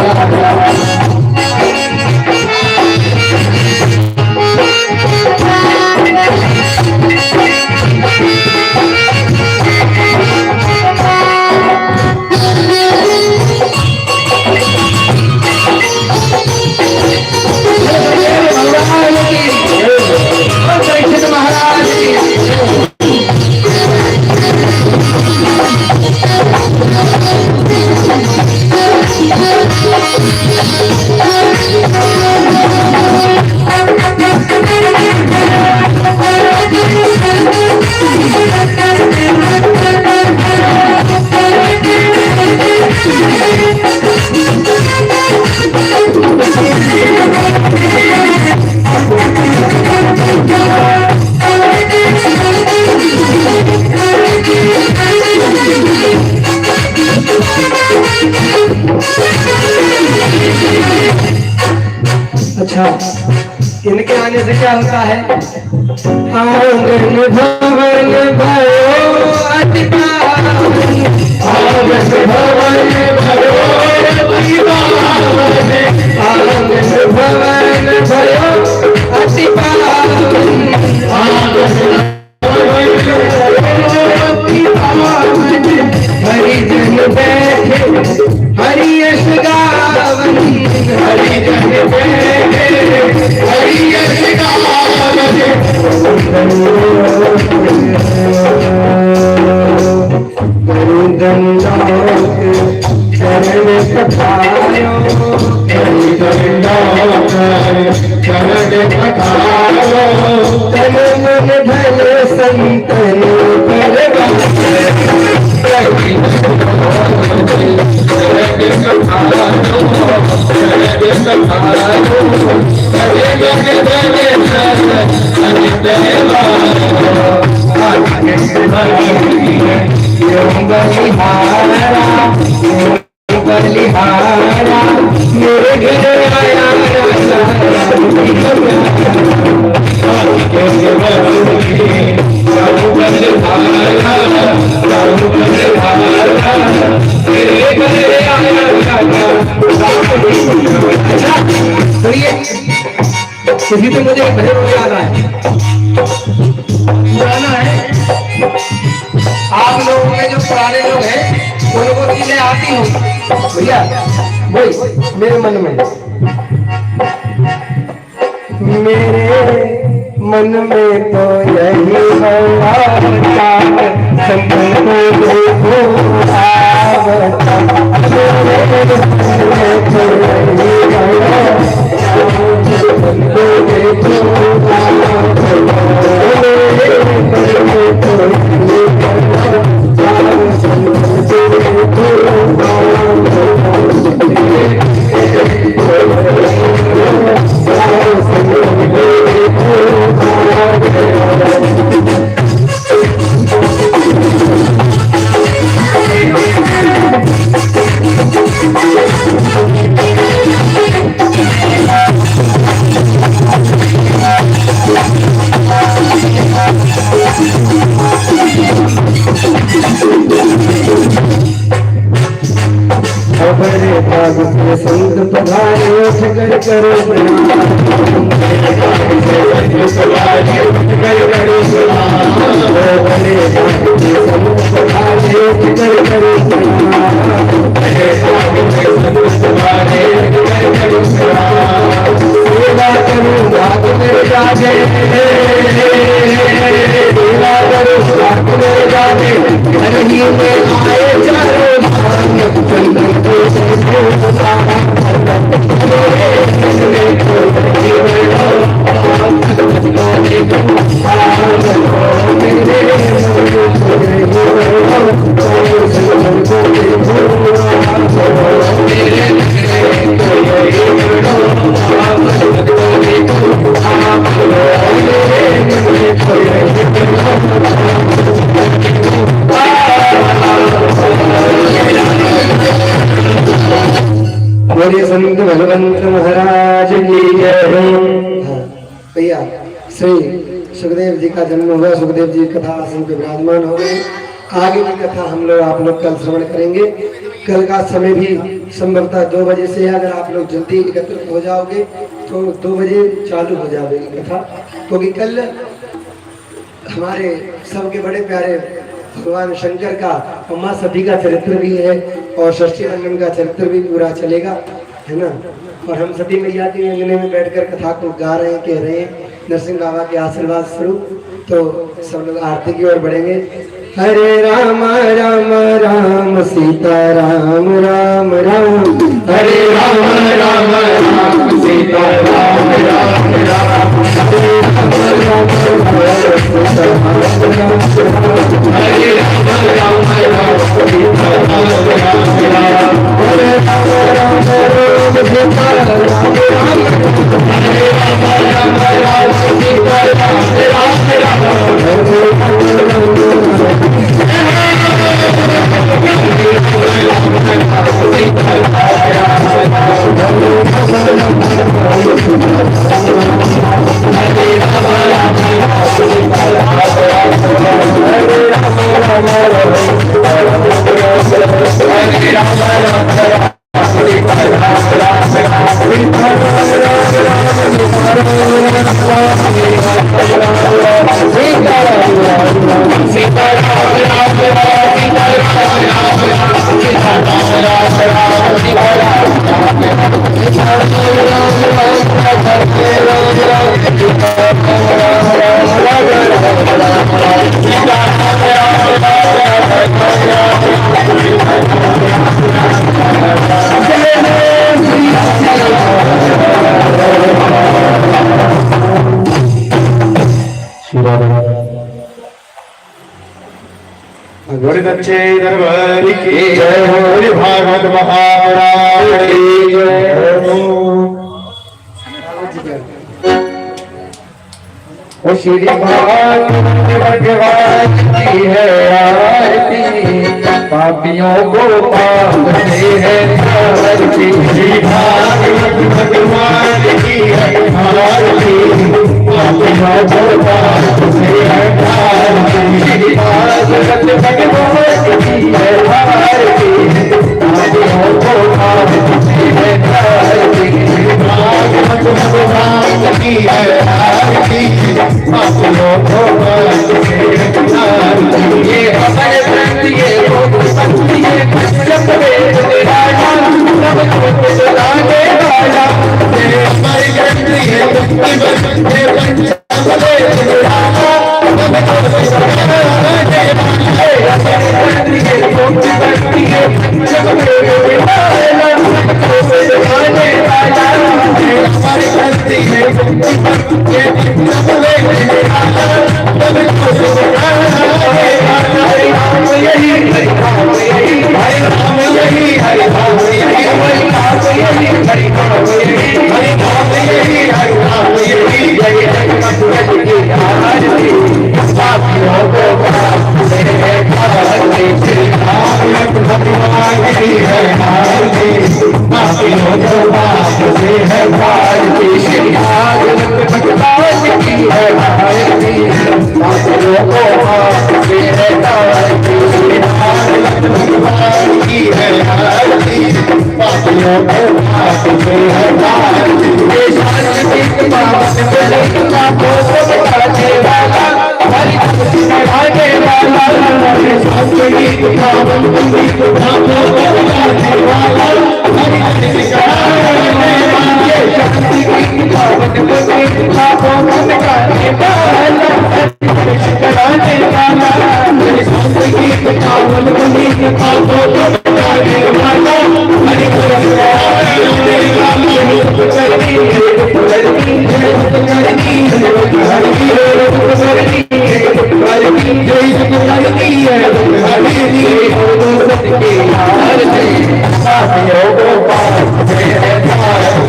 अच्छा, इनके आने से क्या होता है? आंगन भवन भयो अतिपावन, आंगन भवन भयो अतिपावन, आंगन भवन भयो अतिपावन, आंगन हरिजन बैठे हरि यश गावन, हरिजन बैठे हरि यश गावन, चरण पठायो, चरण पठायो, तन मन धन संतन बलिहारा, मेरे घर आया किसी तो मुझे भजन याद आया, गाना है। आप लोगों में जो पुराने लोग हैं उनको होगी मैं आती हूँ भैया वही मेरे मन में तो यही होता संभल को देखो आवता मेरे मन में तो यही संत पधारे ठगर करो संत भगवंत महाराज की जय। भैया श्री सुखदेव जी का जन्म हुआ, सुखदेव जी कथा आसन पे विराजमान हो गए। आगे की कथा हम लोग आप लोग कल श्रवण करेंगे। कल का समय भी संभवतः 2 बजे से, अगर आप लोग जल्दी एकत्रित हो जाओगे तो 2 बजे चालू हो जाएगी कथा, क्योंकि कल हमारे सबके बड़े प्यारे भगवान शंकर का और माँ सती का चरित्र भी है और षष्ठी रंगन का चरित्र भी पूरा चलेगा, है ना। और हम सती मैया के अंगने में बैठकर कथा को गा रहे हैं, कह रहे हैं नरसिंह बाबा के आशीर्वाद स्वरूप। तो सब लोग आरती की ओर बढ़ेंगे। हरे राम राम राम सीता राम राम राम, हरे राम राम राम सीता राम राम राम, हरे राम राम राम सीता राम राम राम, हरे राम राम राम सीता राम राम राम, हरे राम राम राम सीता राम राम, हरे राम राम राम सीता गुरुदक्षे दरबार की जय हो, भागवत महापुराण की जय हो। श्री भगवान की है आरती, पापियों को पाप से है आरती। श्री भागवत भगवान की है आरती, पापियों को पाप से है आरती। श्री भागवत भगवान की है आरती, पापियों को पाप से है आरती। भागवत भगवान की है आरती, पापियों को पाप से है आरती। ये अमर ग्रंथ ये भोग संत ये की है आरती भगवान की है आरती पापियों को पाप से हटाती ये शांति पावन बलि पापों को मिटाने वाला हरि भक्ति बढ़ाने वाला ये शांति पावन बलि पापों को मिटाने वाला हरि भक्ति बढ़ाने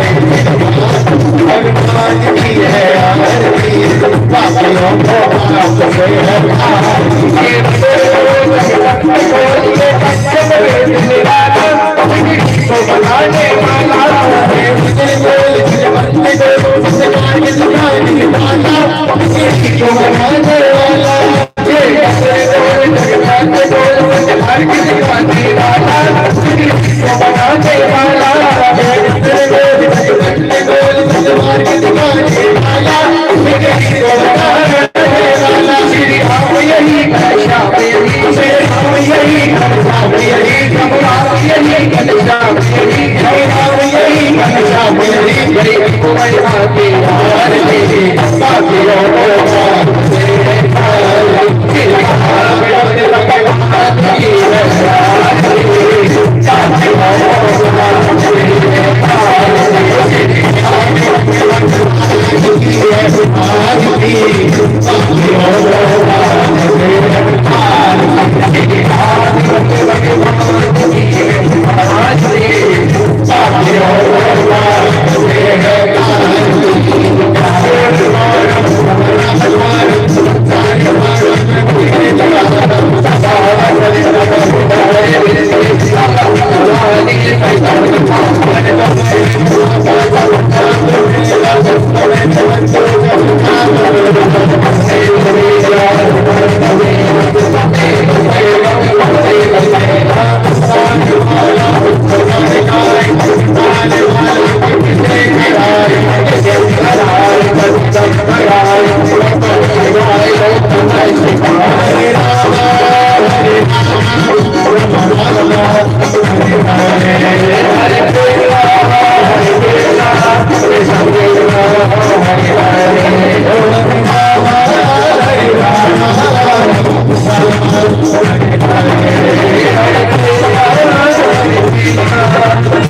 वाला ये शांति पावन बलि पापों को मिटाने वाला हरि भक्ति बढ़ाने वाला ये शांति पावन बलि पापों को मिटाने वाला हरि भक्ति